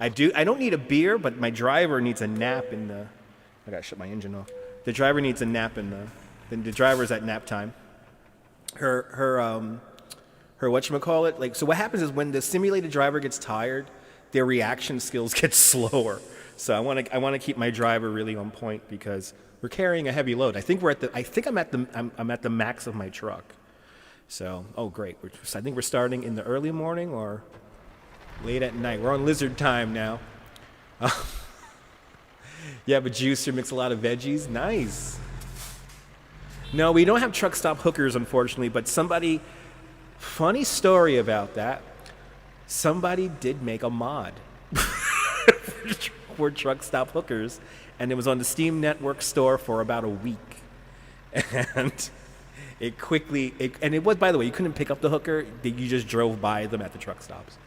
I don't need a beer, but my driver needs a nap in the. I gotta shut my engine off. The driver needs a nap in the driver's at nap time. Her whatchamacallit, like, so what happens is when the simulated driver gets tired, their reaction skills get slower. So I want to keep my driver really on point because we're carrying a heavy load. I think I'm at the max of my truck. So, oh great. I think we're starting in the early morning or late at night. We're on lizard time now. You have a juicer, mix a lot of veggies. Nice. No, we don't have truck stop hookers, unfortunately, but funny story about that. Somebody did make a mod for truck stop hookers, and it was on the Steam Network store for about a week. And it was, by the way, you couldn't pick up the hooker, you just drove by them at the truck stops.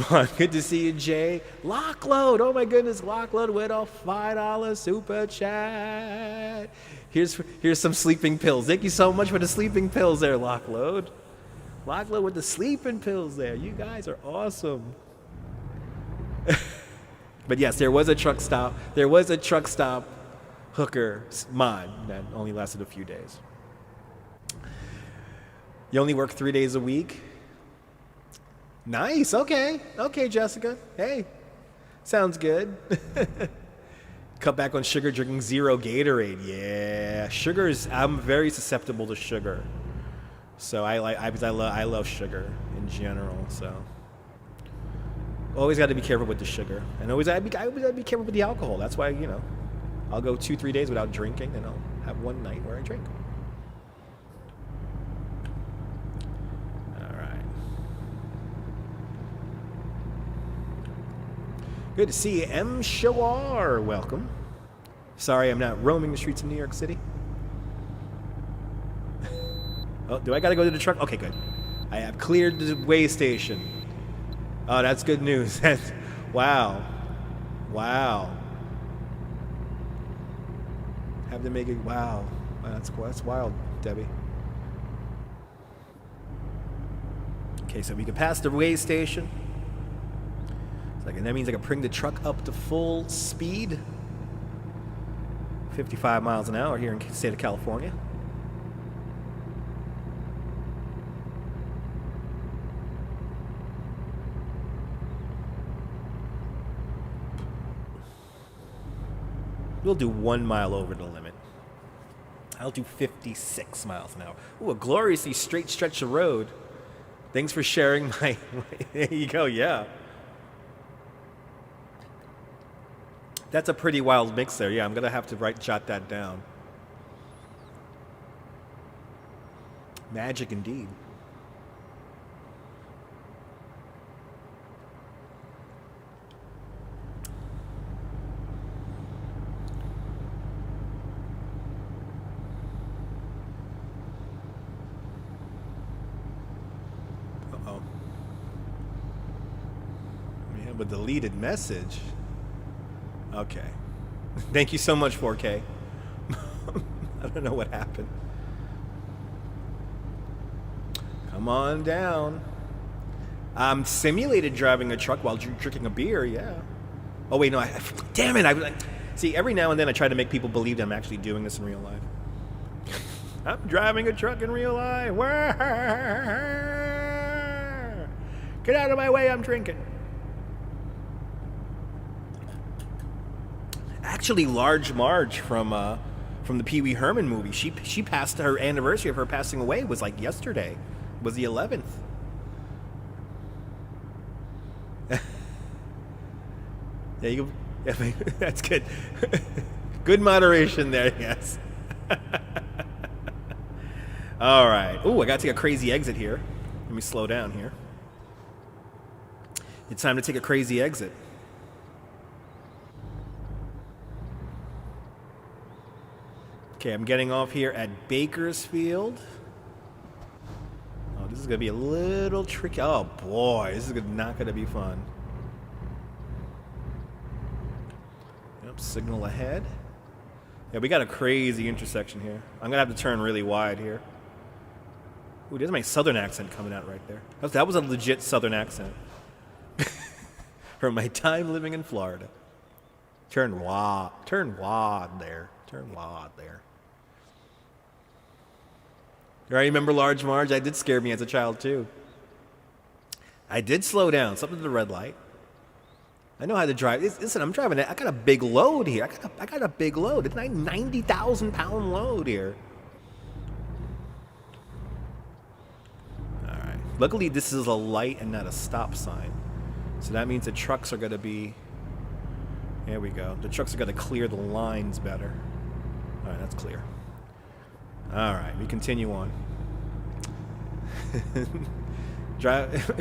But good to see you, Jay. Lockload, oh my goodness, Lockload with a $5 super chat. Here's some sleeping pills. Thank you so much for the sleeping pills there, Lockload. Lockload with the sleeping pills there. You guys are awesome. But yes, there was a truck stop hooker mod that only lasted a few days. You only work 3 days a week? Nice. Okay, Jessica. Hey, sounds good. Cut back on sugar, drinking zero Gatorade. Yeah, I'm very susceptible to sugar. So I love sugar in general. So always got to be careful with the sugar, and always I got to be careful with the alcohol. That's why I'll go 2-3 days without drinking, and I'll have one night where I drink. All right. Good to see you, M. Shawar. Welcome. Sorry, I'm not roaming the streets of New York City. Oh, do I got to go to the truck? Okay, good. I have cleared the way station. Oh, that's good news. Wow. Have to make it. Wow. That's wild, Debbie. Okay, so we can pass the way station. And that means I can bring the truck up to full speed. 55 miles an hour here in the state of California. We'll do 1 mile over the limit. I'll do 56 miles an hour. Ooh, a gloriously straight stretch of road. Thanks for sharing my there you go, yeah. That's a pretty wild mix there. Yeah, I'm going to have to jot that down. Magic indeed. Uh-oh. We have a deleted message. Okay. Thank you so much, 4K. I don't know what happened. Come on down. I'm simulated driving a truck while drinking a beer, yeah. Oh, wait, no. Damn it. See, every now and then I try to make people believe that I'm actually doing this in real life. I'm driving a truck in real life. Get out of my way, I'm drinking. Actually, Large Marge from the Pee Wee Herman movie, she passed, her anniversary of her passing away was like yesterday. It was the 11th. Yeah, you. Yeah, that's good. Good moderation there, yes. All right. Ooh, I got to take a crazy exit here. Let me slow down here. It's time to take a crazy exit. Okay, I'm getting off here at Bakersfield. Oh, this is going to be a little tricky. Oh, boy. This is not going to be fun. Yep, signal ahead. Yeah, we got a crazy intersection here. I'm going to have to turn really wide here. Ooh, there's my southern accent coming out right there. That was a legit southern accent. From my time living in Florida. Turn wad there. Turn wad there. I remember Large Marge. That did scare me as a child, too. I did slow down. Something to the red light. I know how to drive. Listen, I'm driving. I got a big load here. I got a big load. It's a 90,000-pound load here. All right. Luckily, this is a light and not a stop sign. So that means the trucks are going to be... There we go. The trucks are going to clear the lines better. All right, that's clear. All right, we continue on.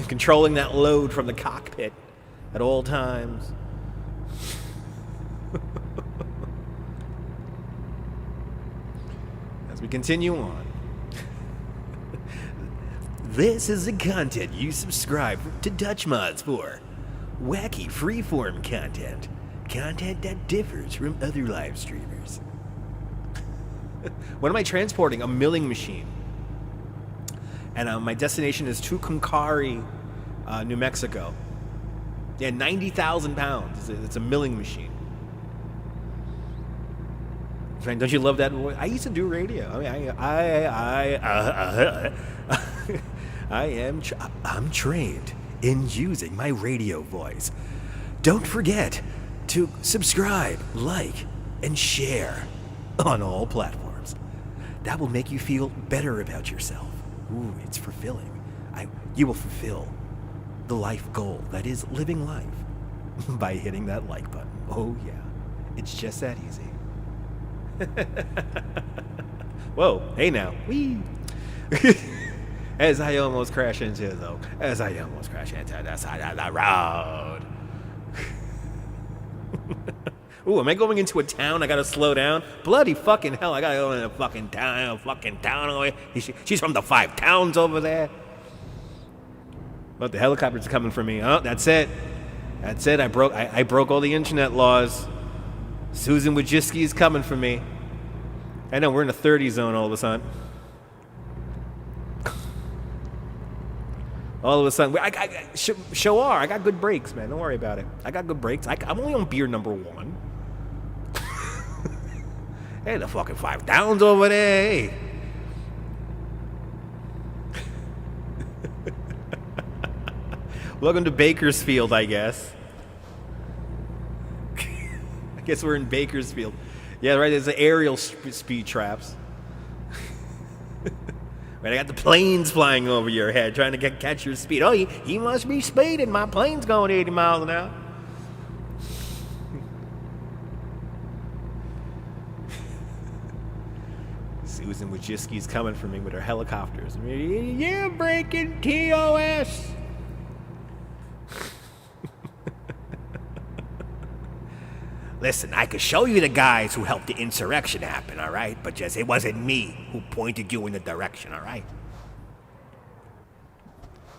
Controlling that load from the cockpit at all times. As we continue on. This is the content you subscribe to Dutch Mods for. Wacky freeform content. Content that differs from other live streamers. What am I transporting? A milling machine. And my destination is Tucumcari, New Mexico. Yeah, 90,000 pounds. It's a milling machine. Don't you love that voice? I used to do radio. I mean, I'm trained in using my radio voice. Don't forget to subscribe, like, and share on all platforms. That will make you feel better about yourself. Ooh, it's fulfilling. You will fulfill the life goal that is living life by hitting that like button. Oh yeah, it's just that easy. Whoa, hey now. Whee! As I almost crash into the side of the road. Ooh, am I going into a town? I gotta slow down. Bloody fucking hell! I gotta go in a fucking town. She's from the 5 towns over there. But the helicopter's coming for me. Oh, that's it. That's it. I broke all the internet laws. Susan Wojcicki is coming for me. I know we're in a 30 zone all of a sudden. All of a sudden, Shawar, I got good brakes, man. Don't worry about it. I got good brakes. I'm only on beer number 1. Hey, the fucking 5 towns over there. Hey. Welcome to Bakersfield, I guess. I guess we're in Bakersfield. Yeah, right. There's the aerial speed traps. Right, I got the planes flying over your head trying to catch your speed. Oh, he must be speeding. My plane's going 80 miles an hour. Susan Wojcicki's coming for me with her helicopters. You're breaking TOS. Listen, I could show you the guys who helped the insurrection happen, all right? But just it wasn't me who pointed you in the direction, all right?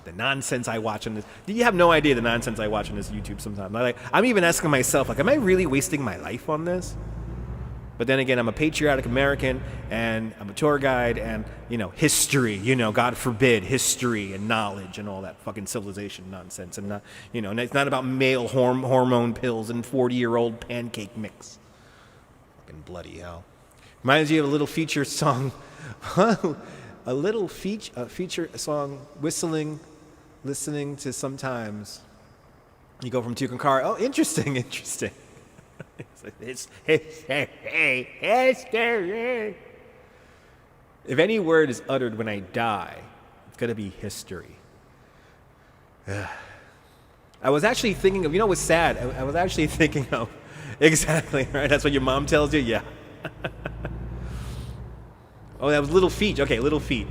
The nonsense I watch on this... You have no idea the nonsense I watch on this YouTube sometimes. I'm even asking myself, am I really wasting my life on this? But then again, I'm a patriotic American, and I'm a tour guide, and, history, God forbid, history and knowledge and all that fucking civilization nonsense. And, and it's not about male hormone pills and 40-year-old pancake mix. Fucking bloody hell. Reminds you of a little feature song, feature song whistling listening to sometimes you go from Tucson car. Oh, interesting. It's like, history. If any word is uttered when I die, it's going to be history. I was actually thinking of, what's sad? I was actually thinking of, exactly, right? That's what your mom tells you? Yeah. Oh, that was Little Feat. Okay, Little Feat.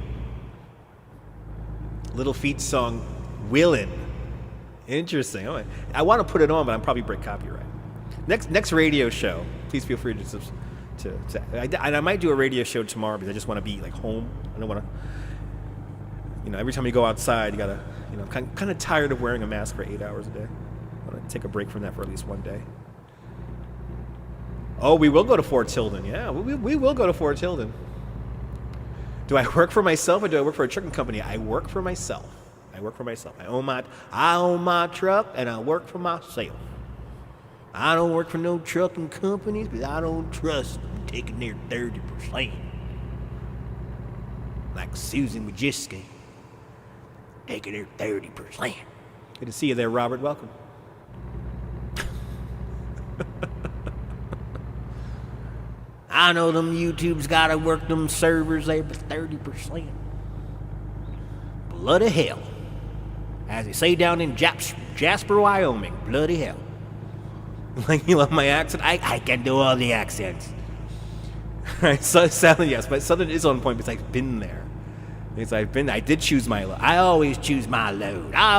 Little Feat song, Willin'. Interesting. Oh, I want to put it on, but I'm probably break copyright. Next radio show, please feel free to I might do a radio show tomorrow because I just want to be like home. I don't want to, every time you go outside, you gotta, I'm kind of tired of wearing a mask for 8 hours a day. I want to take a break from that for at least one day. Oh, we will go to Fort Tilden. Yeah, we will go to Fort Tilden. Do I work for myself or do I work for a trucking company? I work for myself. I own my truck and I work for myself. I don't work for no trucking companies because I don't trust them taking their 30%. Like Susan Wojcicki taking their 30%. Good to see you there, Robert. Welcome. I know them YouTubes gotta work them servers there for 30%. Bloody hell. As they say down in Jasper, Wyoming, bloody hell. Like, you love my accent? I can do all the accents. Right, so Southern, yes, but Southern is on point because I've been there. Because I did choose my load. I always choose my load. I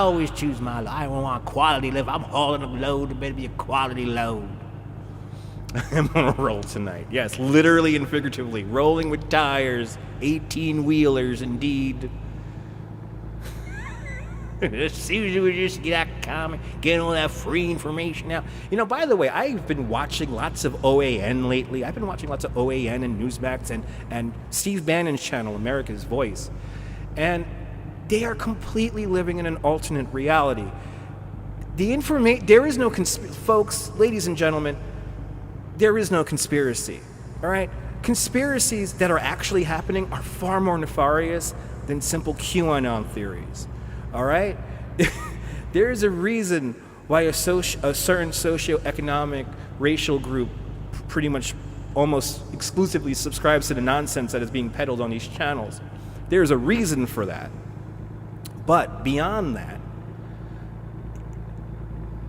don't want quality load. I'm hauling a load, it better be a quality load. I'm on a roll tonight. Yes, literally and figuratively. Rolling with tires, 18-wheelers indeed. Susan would just get that comment, get all that free information out. By the way, I've been watching lots of OAN lately. I've been watching lots of OAN and Newsmax and Steve Bannon's channel, America's Voice. And they are completely living in an alternate reality. There is no folks, ladies and gentlemen, there is no conspiracy. All right? Conspiracies that are actually happening are far more nefarious than simple QAnon theories. All right? There is a reason why a certain socioeconomic racial group pretty much almost exclusively subscribes to the nonsense that is being peddled on these channels. There's a reason for that. But beyond that,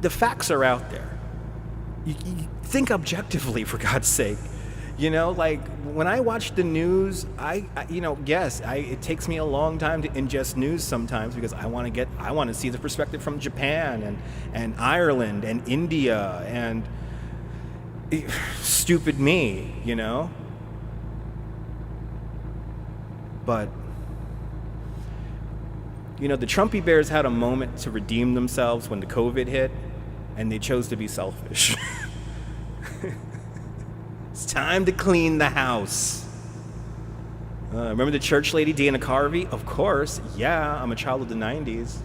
the facts are out there. You think objectively, for God's sake. Like when I watch the news, it takes me a long time to ingest news sometimes because I want to see the perspective from Japan and Ireland and India and stupid me, But the Trumpy Bears had a moment to redeem themselves when the COVID hit, and they chose to be selfish. It's time to clean the house. Remember the church lady, Dana Carvey? Of course. Yeah, I'm a child of the 90s.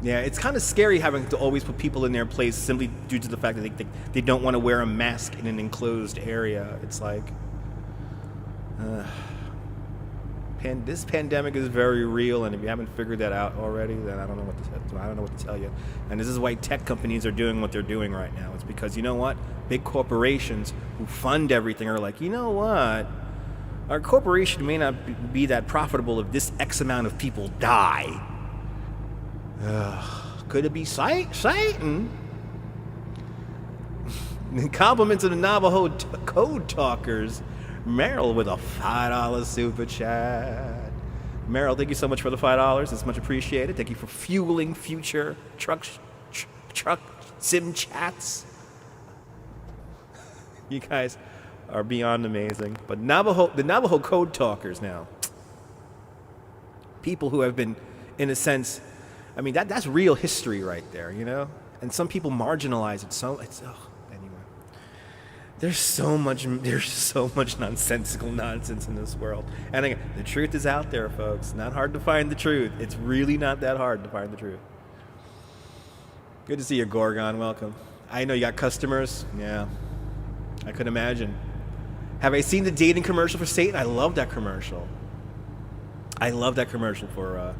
Yeah, it's kind of scary having to always put people in their place simply due to the fact that they don't want to wear a mask in an enclosed area. It's like... this pandemic is very real, and if you haven't figured that out already, then I don't know what to tell you. And this is why tech companies are doing what they're doing right now. It's because, big corporations who fund everything are like, our corporation may not be that profitable if this X amount of people die. Could it be Satan? Compliments of the Navajo code talkers. Meryl with a $5 super chat. Meryl, thank you so much for the $5. It's much appreciated. Thank you for fueling future truck sim chats. You guys are beyond amazing. But the Navajo code talkers now, people who have been, in a sense, that's real history right there, And some people marginalize it. So anyway. There's so much nonsensical nonsense in this world. And again, the truth is out there, folks. Not hard to find the truth. It's really not that hard to find the truth. Good to see you, Gorgon. Welcome. I know you got customers. Yeah, I could imagine. Have I seen the dating commercial for Satan? I love that commercial. I love that commercial for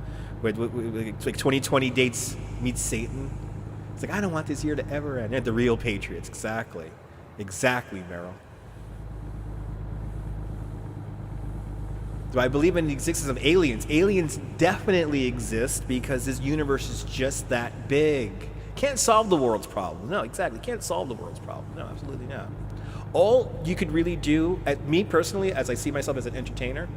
it's like 2020 dates meets Satan. It's like, I don't want this year to ever end. And the real patriots, exactly, Meryl. Do I believe in the existence of aliens? Aliens definitely exist because this universe is just that big. Can't solve the world's problems. No, exactly. Can't solve the world's problems. No, absolutely not. All you could really do, me personally, as I see myself as an entertainer,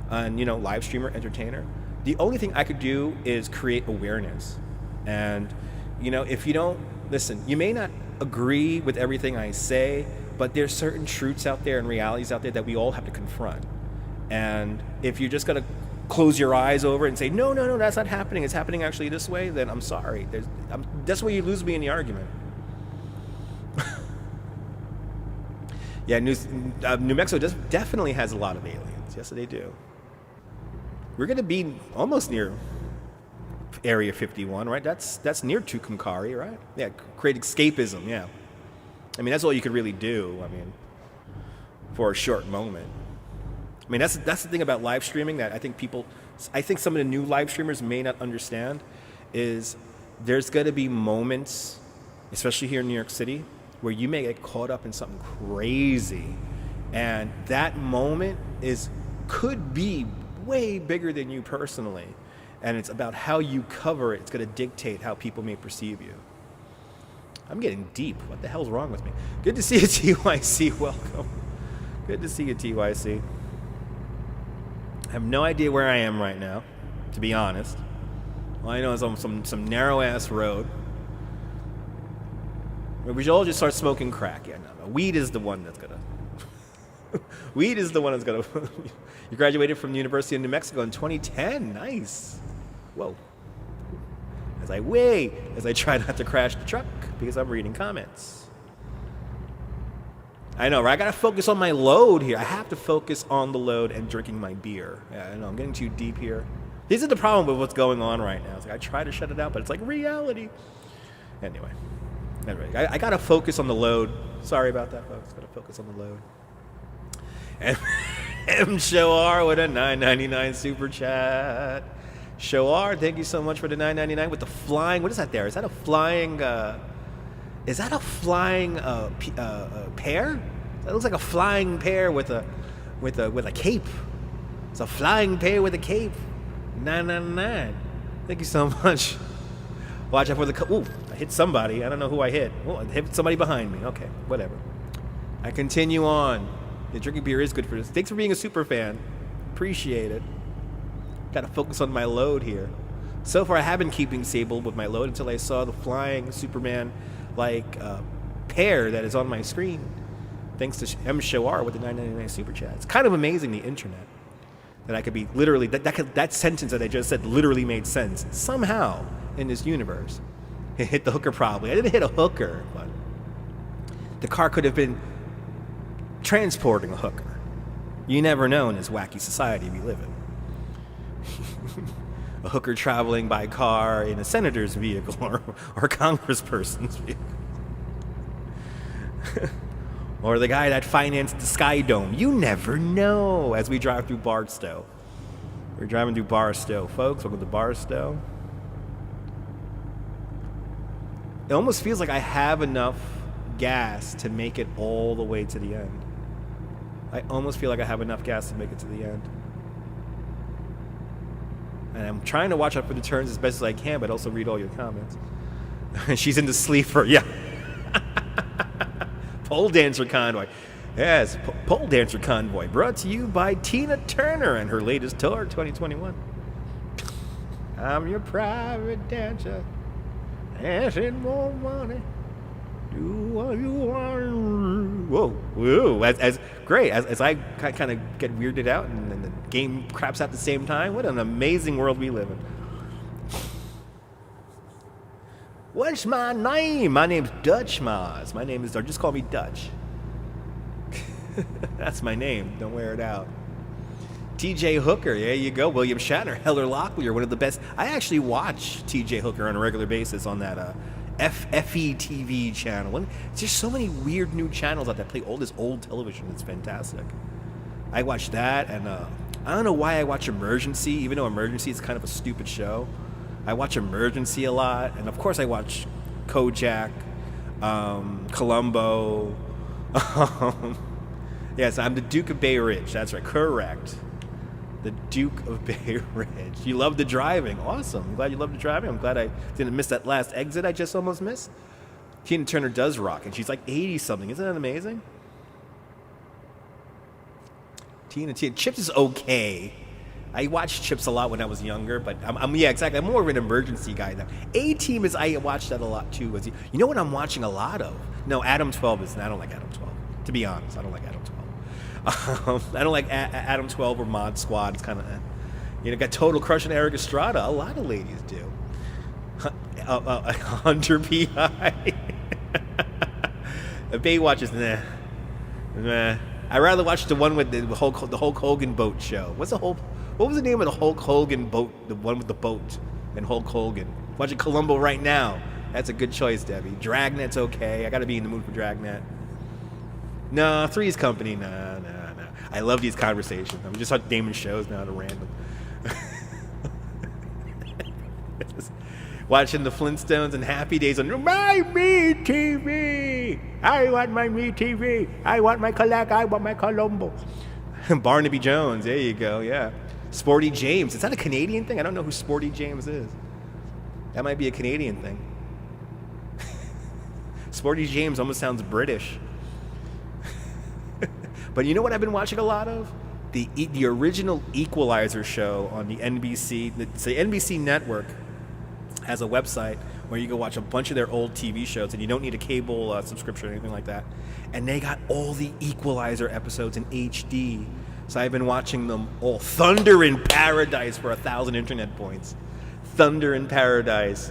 and live streamer, entertainer, the only thing I could do is create awareness. And if you don't listen, you may not agree with everything I say, but there's certain truths out there and realities out there that we all have to confront. And if you're just gonna close your eyes over it and say, no, that's not happening, it's happening actually this way, then I'm sorry. That's where you lose me in the argument. Yeah, New Mexico definitely has a lot of aliens. Yes, they do. We're gonna be almost near Area 51, right? That's near Tucumcari, right? Yeah, create escapism. Yeah, I mean that's all you could really do. I mean, for a short moment. I mean that's the thing about live streaming that I think some of the new live streamers may not understand is there's gonna be moments, especially here in New York City, where you may get caught up in something crazy, and that moment could be way bigger than you personally. And it's about how you cover it. It's going to dictate how people may perceive you. I'm getting deep. What the hell's wrong with me? Good to see you, TYC. Welcome. Good to see you, TYC. I have no idea where I am right now, to be honest. All I know is I'm on some narrow-ass road. We should all just start smoking crack. Yeah, no. Weed is the one that's going to... Weed is the one that's going to... You graduated from the University of New Mexico in 2010. Nice. Whoa. As I try not to crash the truck because I'm reading comments. I know, right? I got to focus on my load here. I have to focus on the load and drinking my beer. Yeah, I know, I'm getting too deep here. This is the problem with what's going on right now. It's like I try to shut it out, but it's like reality. Anyway, I got to focus on the load. Sorry about that, folks. Got to focus on the load. M. Showar with a $9.99 super chat. Showar, thank you so much for the $9.99 with the flying. What is that there? Is that a flying? Is that a flying pear? That looks like a flying pear with a cape. It's a flying pear with a cape. $9.99. Thank you so much. Watch out for the. Ooh, I hit somebody. I don't know who I hit. Oh, I hit somebody behind me. Okay, whatever. I continue on. Yeah, drinking beer is good for this. Thanks for being a super fan. Appreciate it. Got to focus on my load here. So far, I have been keeping stable with my load until I saw the flying Superman pear that is on my screen. Thanks to M. Showar with the $9.99 super chat. It's kind of amazing, the internet. That I could be literally, that sentence that I just said literally made sense. Somehow, in this universe. It hit the hooker probably. I didn't hit a hooker, but the car could have been transporting a hooker. You never know in this wacky society we live in. A hooker traveling by car in a senator's vehicle or a congressperson's vehicle. Or the guy that financed the Sky Dome. You never know as we drive through Barstow. We're driving through Barstow, folks. Welcome to Barstow. It almost feels like I have enough gas to make it all the way to the end. I almost feel like I have enough gas to make it to the end. And I'm trying to watch out for the turns as best as I can, but also read all your comments. She's in the sleeper, yeah. Pole Dancer Convoy. Yes, Pole Dancer Convoy, brought to you by Tina Turner and her latest tour, 2021. I'm your private dancer, dancing more money. Do what you want. Whoa. As great as I kind of get weirded out and the game craps out at the same time. What an amazing world we live in. What's my name? My name's Dutch Maz. My name is, or just call me Dutch. That's my name. Don't wear it out. TJ Hooker, there you go. William Shatner, Heather Locklear, one of the best. I actually watch TJ Hooker on a regular basis on that FETV channel. And it's just so many weird new channels out there play all this old television. It's fantastic. I watch that, and I don't know why I watch Emergency, even though Emergency is kind of a stupid show. I watch Emergency a lot, and of course I watch Kojak, Columbo. Yes, I'm the Duke of Bay Ridge. That's right, correct. The Duke of Bay Ridge. You love the driving. Awesome. I'm glad you love the driving. I'm glad I didn't miss that last exit I just almost missed. Tina Turner does rock, and she's like 80-something. Isn't that amazing? Tina. Chips is okay. I watched Chips a lot when I was younger, but yeah, exactly. I'm more of an Emergency guy now. A-Team is, I watched that a lot too. You know what I'm watching a lot of? No, Adam 12 is, I don't like Adam 12. To be honest, I don't like Adam 12. I don't like Adam 12 or Mod Squad. It's kind of, got Total Crush on Eric Estrada. A lot of ladies do. Hunter P.I. Baywatch is nah. I'd rather watch the one with the Hulk Hogan boat show. What was the name of the Hulk Hogan boat? The one with the boat and Hulk Hogan. Watching Columbo right now. That's a good choice, Debbie. Dragnet's okay. I got to be in the mood for Dragnet. No, Three's Company. No. I love these conversations. I'm just naming shows now at random. Watching the Flintstones and Happy Days on my Me TV. I want my Me TV. I want my collect. I want my Columbo. Barnaby Jones. There you go. Yeah. Sporty James. Is that a Canadian thing? I don't know who Sporty James is. That might be a Canadian thing. Sporty James almost sounds British. But you know what I've been watching a lot of? The original Equalizer show on the NBC. The NBC network has a website where you can watch a bunch of their old TV shows, and you don't need a cable subscription or anything like that. And they got all the Equalizer episodes in HD. So I've been watching them all. Thunder in Paradise for 1,000 internet points. Thunder in Paradise.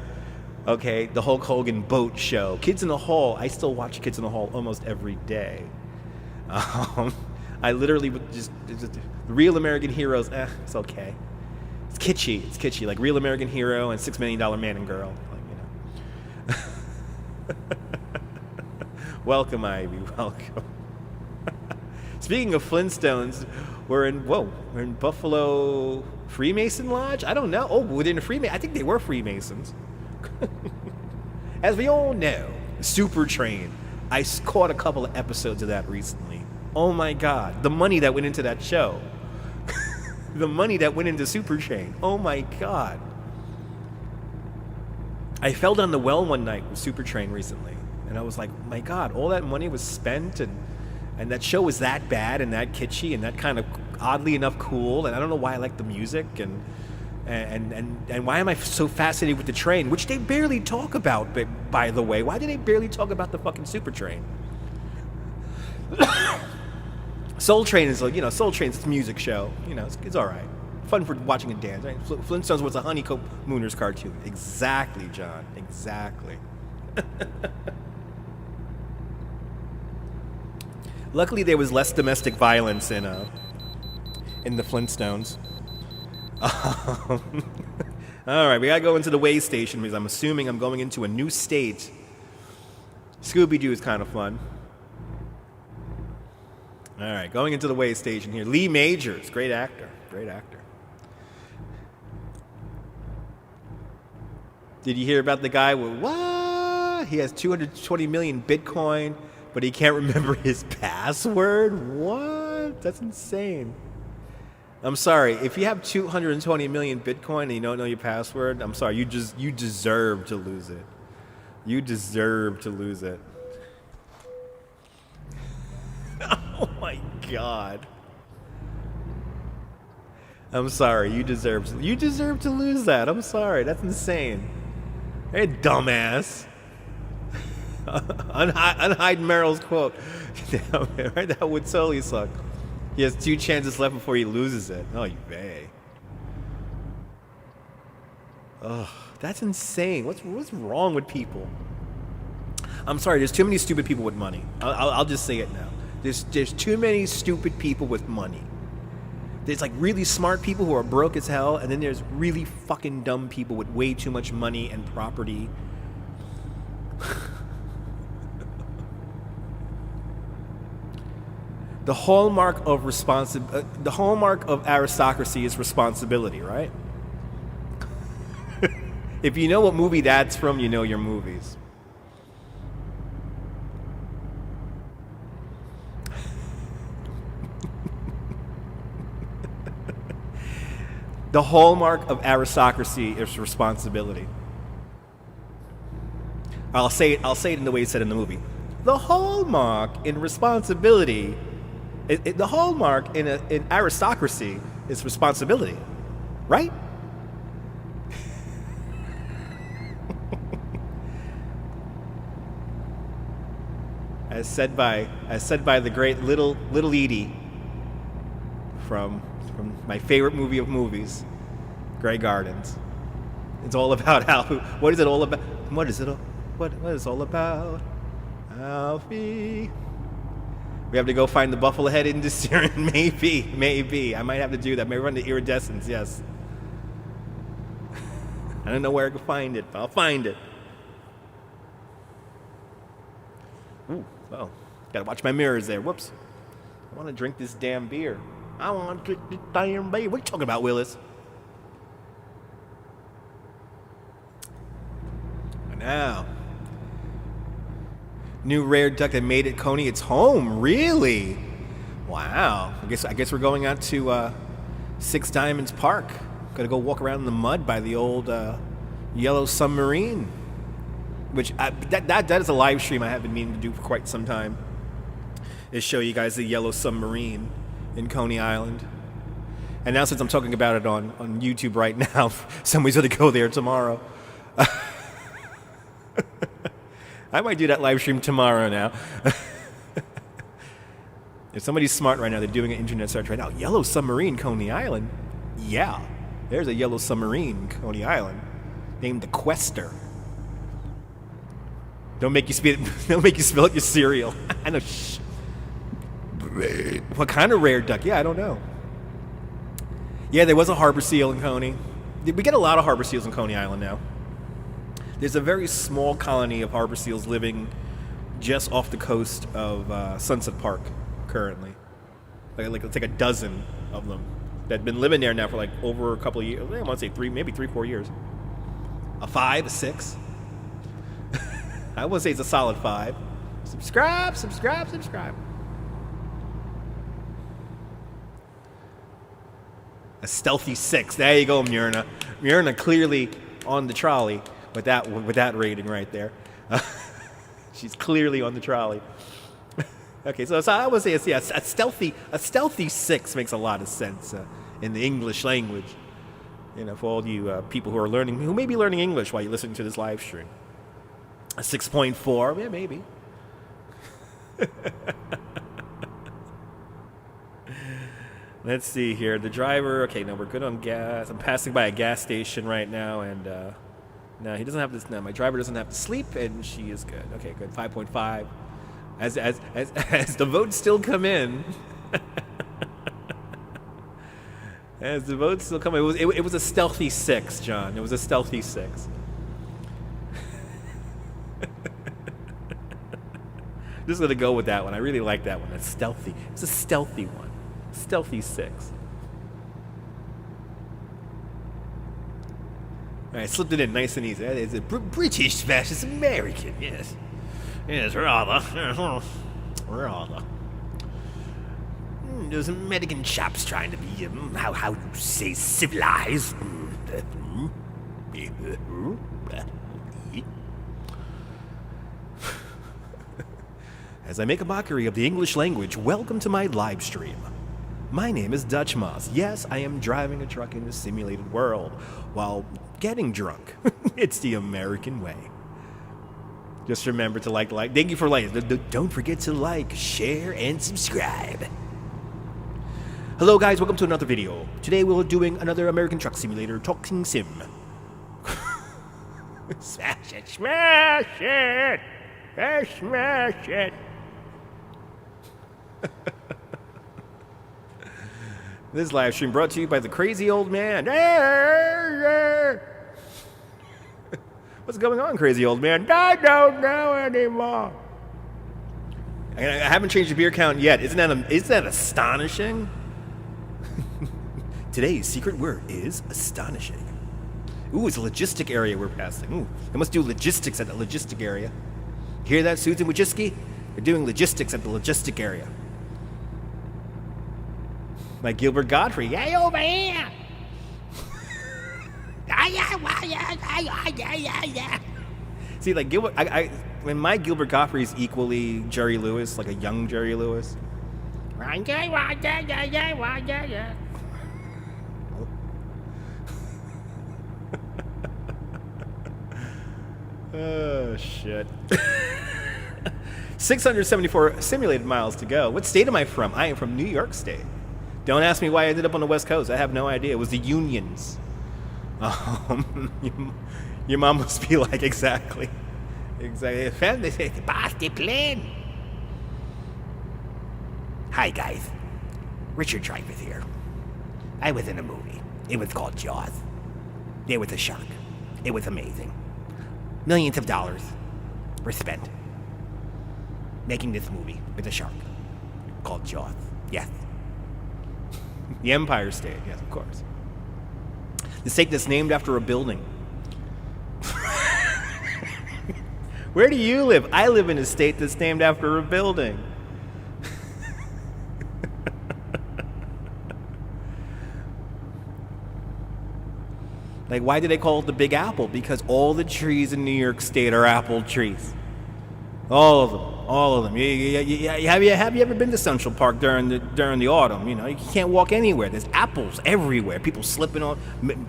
Okay, the Hulk Hogan boat show. Kids in the Hall. I still watch Kids in the Hall almost every day. I literally would just Real American Heroes. It's okay. It's kitschy. Like Real American Hero and $6 Million Man and Girl. Welcome, Ivy. Welcome. Speaking of Flintstones, we're in Buffalo Freemason Lodge? I don't know. Oh, within a Freemason. I think they were Freemasons. As we all know, Super Train. I caught a couple of episodes of that recently. Oh my God. The money that went into that show. The money that went into Super Train. Oh my God. I fell down the well one night with Super Train recently. And I was like, my God, all that money was spent, and that show was that bad and that kitschy and that kind of oddly enough cool. And I don't know why I like the music and why am I so fascinated with the train, which they barely talk about, by the way. Why do they barely talk about the fucking Super Train? Soul Train is like, Soul Train's a music show. It's all right. Fun for watching and dance, right? Flintstones was a Honeycomb Mooners cartoon. Exactly, John. Exactly. Luckily, there was less domestic violence in the Flintstones. All right, we gotta go into the way station because I'm assuming I'm going into a new state. Scooby-Doo is kind of fun. All right, going into the way station here. Lee Majors, great actor. Did you hear about the guy with what? He has 220 million Bitcoin, but he can't remember his password? What? That's insane. I'm sorry, if you have 220 million Bitcoin and you don't know your password, I'm sorry, you deserve to lose it. You deserve to lose it. Oh my God. I'm sorry, you deserve to lose that. I'm sorry, that's insane. Hey, dumbass. Unhide Merrill's quote. Right? That would totally suck. He has 2 chances left before he loses it. Oh, you bay. Oh, that's insane. What's wrong with people? I'm sorry. There's too many stupid people with money. I'll just say it now. There's too many stupid people with money. There's like really smart people who are broke as hell, and then there's really fucking dumb people with way too much money and property. The hallmark of the hallmark of aristocracy is responsibility, right? If you know what movie that's from, you know your movies. The hallmark of aristocracy is responsibility. I'll say it in the way it's said in the movie. The hallmark in responsibility, the hallmark in aristocracy is responsibility, right? As said by the great Little Edie from my favorite movie of movies, Grey Gardens. It's all about what is it all about? What is it all about? Alfie. We have to go find the buffalo head in Discern. Maybe. I might have to do that. Maybe run to Iridescence, yes. I don't know where I can find it, but I'll find it. Ooh, well, gotta watch my mirrors there. Whoops. I want to drink this damn beer. I want to drink this damn beer. What are you talking about, Willis? Now, new rare duck that made it, Coney. It's home, really? Wow. I guess we're going out to Six Diamonds Park. Gonna go walk around in the mud by the old Yellow Submarine, which that is a live stream I have been meaning to do for quite some time. Is show you guys the Yellow Submarine in Coney Island. And now since I'm talking about it on YouTube right now, somebody's gonna go there tomorrow. I might do that live stream tomorrow now. If somebody's smart right now, they're doing an internet search right now. Yellow Submarine, Coney Island? Yeah, there's a Yellow Submarine, Coney Island, named the Quester. Don't make you spill out your cereal. I know. Shh. What kind of rare duck? Yeah, I don't know. Yeah, there was a harbor seal in Coney. We get a lot of harbor seals in Coney Island now. There's a very small colony of harbor seals living just off the coast of Sunset Park currently. Like it's like a dozen of them that have been living there now for like over a couple of years. I want to say maybe 3-4 years. A 5, a 6. I would say it's a solid 5. Subscribe. A stealthy 6. There you go, Myrna. Myrna clearly on the trolley with that rating right there. She's clearly on the trolley. Okay, so I would say a stealthy 6 makes a lot of sense in the English language. You know, for all you people who may be learning English while you're listening to this live stream. A 6.4, yeah, maybe. Let's see here. The driver, okay, no, we're good on gas. I'm passing by a gas station right now, and no, he doesn't have this. No, my driver doesn't have to sleep, and she is good. Okay, good. 5.5. As the votes still come in. As the votes still come in. It was a stealthy 6, John. It was a stealthy 6. Just gonna go with that one. I really like that one. That's stealthy. It's a stealthy one. Stealthy 6. All right, slipped it in nice and easy. That is a British versus American. Yes, rather. Rather. Those American chaps trying to be how you say civilized. As I make a mockery of the English language, welcome to my live stream. My name is Dutch Moss. Yes, I am driving a truck in a simulated world while getting drunk. It's the American way. Just remember to like. Thank you for liking. Don't forget to like, share, and subscribe. Hello, guys. Welcome to another video. Today we're doing another American Truck Simulator talking sim. Smash it. Smash it. Smash it. This live stream brought to you by the crazy old man. What's going on, crazy old man? I don't know anymore. I haven't changed the beer count yet. Isn't that astonishing? Today's secret word is astonishing. Ooh, it's a logistic area we're passing. Ooh, I must do logistics at the logistic area. Hear that, Susan Wojcicki? We're doing logistics at the logistic area. Like Gilbert Gottfried. Yay, over here! See, like Gilbert, when my Gilbert Gottfried is equally Jerry Lewis, like a young Jerry Lewis. Oh, shit. 674 simulated miles to go. What state am I from? I am from New York State. Don't ask me why I ended up on the West Coast. I have no idea. It was the unions. Your mom must be like, exactly. Basti plane. Hi, guys. Richard Dreyfuss here. I was in a movie. It was called Jaws. There was a shark. It was amazing. Millions of dollars were spent making this movie with a shark called Jaws. Yes. The Empire State. Yes, of course. The state that's named after a building. Where do you live? I live in a state that's named after a building. Like, why do they call it the Big Apple? Because all the trees in New York State are apple trees. All of them. All of them. Have you ever been to Central Park during the autumn? You know, you can't walk anywhere. There's apples everywhere. People slipping on,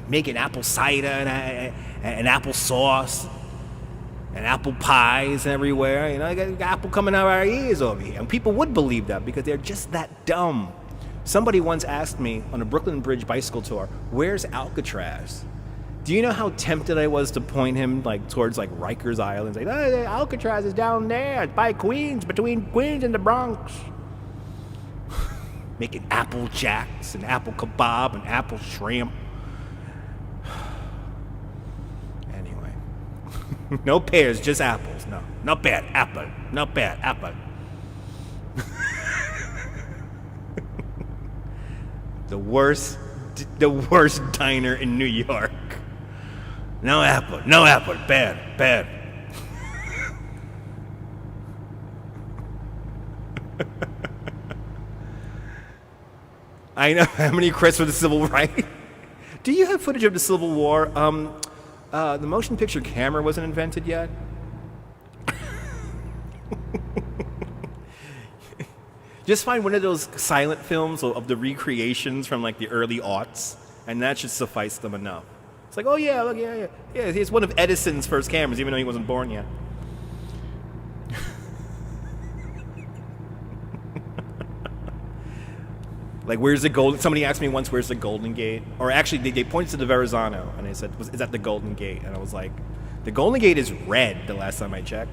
making apple cider and apple sauce and apple pies everywhere. You know, you got apple coming out of our ears over here. And people would believe that because they're just that dumb. Somebody once asked me on a Brooklyn Bridge bicycle tour, "Where's Alcatraz?" Do you know how tempted I was to point him towards Rikers Island? Like, oh, Alcatraz is down there. It's by Queens, between Queens and the Bronx. Making apple jacks and apple kebab and apple shrimp. Anyway. No pears, just apples. No. Not bad. Apple. Not bad. Apple. The worst diner in New York. No apple, bad. I know how many credits for the Civil War. Do you have footage of the Civil War? The motion picture camera wasn't invented yet. Just find one of those silent films of the recreations from the early aughts, and that should suffice them enough. It's like, oh yeah, look, yeah. It's one of Edison's first cameras, even though he wasn't born yet. Where's the Golden? Somebody asked me once, where's the Golden Gate? Or actually, they pointed to the Verrazano, and they said, is that the Golden Gate? And I was like, the Golden Gate is red. The last time I checked.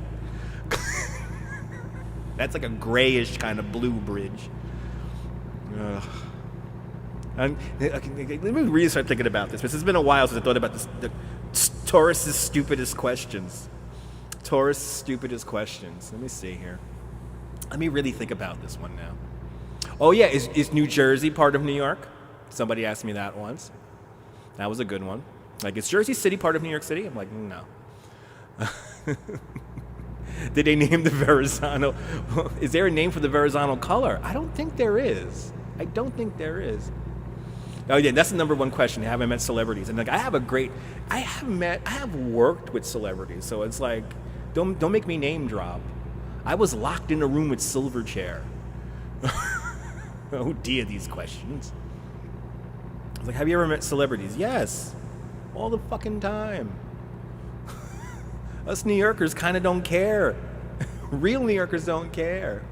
That's like a grayish kind of blue bridge. Ugh. Let me really start thinking about this, because it's been a while since I thought about this. The tourists' stupidest questions. Tourists' stupidest questions. Let me see here. Let me really think about this one now. Oh yeah, is New Jersey part of New York? Somebody asked me that once. That was a good one. Is Jersey City part of New York City? I'm like, no. Did they name the Verrazano? Is there a name for the Verrazano color? I don't think there is. Oh yeah, that's the number one question. Have I met celebrities? And I have worked with celebrities, so it's like, don't make me name drop. I was locked in a room with Silverchair. Oh dear, these questions. I was like, have you ever met celebrities? Yes, all the fucking time. Us New Yorkers kind of don't care. Real New Yorkers don't care.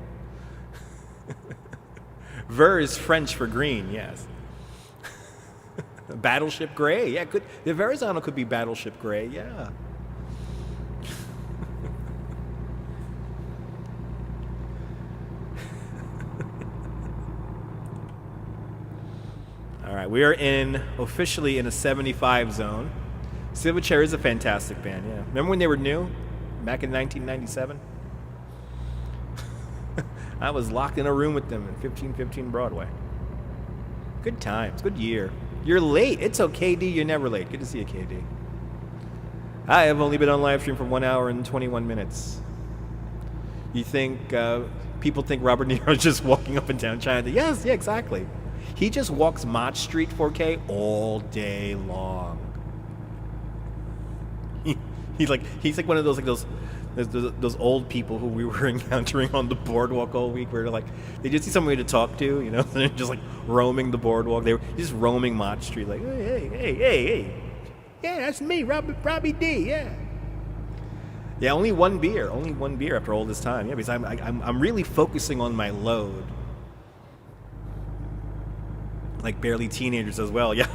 Ver is French for green, yes. Battleship Gray, yeah. The Verrazano could be Battleship Gray, yeah. All right, we are officially in a 75 zone. Silverchair is a fantastic band, yeah. Remember when they were new? Back in 1997? I was locked in a room with them in 1515 Broadway. Good times, good year. You're late. It's okay, D. You're never late. Good to see you, KD. I have only been on live stream for 1 hour and 21 minutes. You think people think Robert De Niro's just walking up and down China? Yes, yeah, exactly. He just walks Mott Street 4K all day long. He's like one of those old people who we were encountering on the boardwalk all week, where they just see somebody to talk to, they're just like roaming the boardwalk. They were just roaming Mott Street, like, hey, yeah, that's me, Robbie D, yeah. Yeah, only one beer after all this time. Yeah, because I'm really focusing on my load. Like barely teenagers as well, yeah.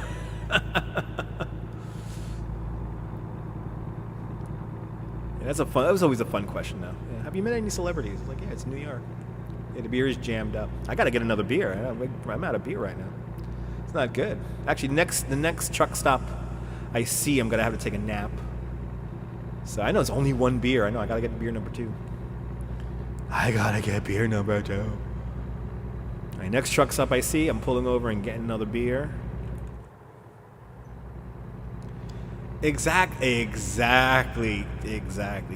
That was always a fun question, though. Yeah, have you met any celebrities? Like, yeah, it's New York. Yeah, the beer is jammed up. I got to get another beer. I'm out of beer right now. It's not good. Actually, the next truck stop I see, I'm going to have to take a nap. So I know it's only one beer. I know I got to get beer number 2. I got to get beer number 2. All right, next truck stop I see, I'm pulling over and getting another beer. Exactly.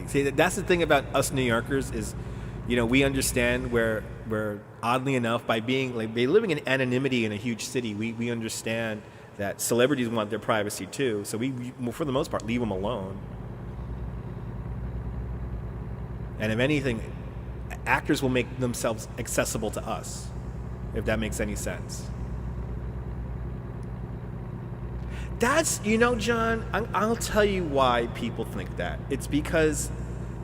See, that's the thing about us New Yorkers is, we understand where oddly enough, by living in anonymity in a huge city, we understand that celebrities want their privacy too. So we for the most part, leave them alone. And if anything, actors will make themselves accessible to us, if that makes any sense. That's, John, I'll tell you why people think that. It's because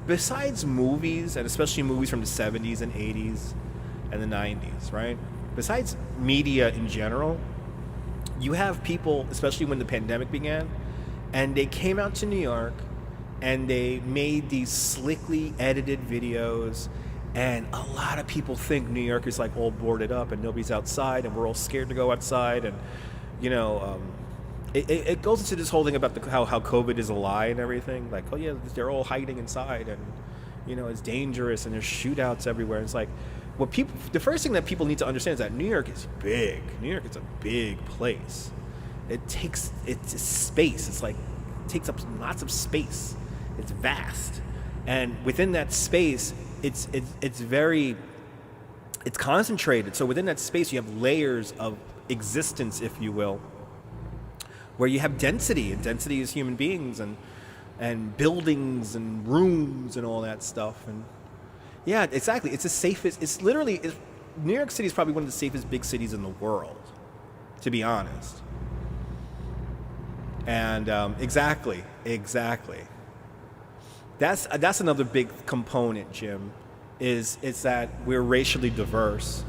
besides movies, and especially movies from the 70s and 80s and the 90s, right? Besides media in general, you have people, especially when the pandemic began, and they came out to New York and they made these slickly edited videos, and a lot of people think New York is like all boarded up and nobody's outside and we're all scared to go outside, and, It goes into this whole thing about how COVID is a lie and everything. Like, oh yeah, they're all hiding inside, and it's dangerous, and there's shootouts everywhere. It's like, the first thing that people need to understand is that New York is big. New York is a big place. It's space. It takes up lots of space. It's vast, and within that space, it's concentrated. So within that space, you have layers of existence, if you will, where you have density, and density is human beings and buildings and rooms and all that stuff. And yeah, exactly. It's the safest. New York City is probably one of the safest big cities in the world, to be honest. And exactly. That's another big component, Jim, is that we're racially diverse.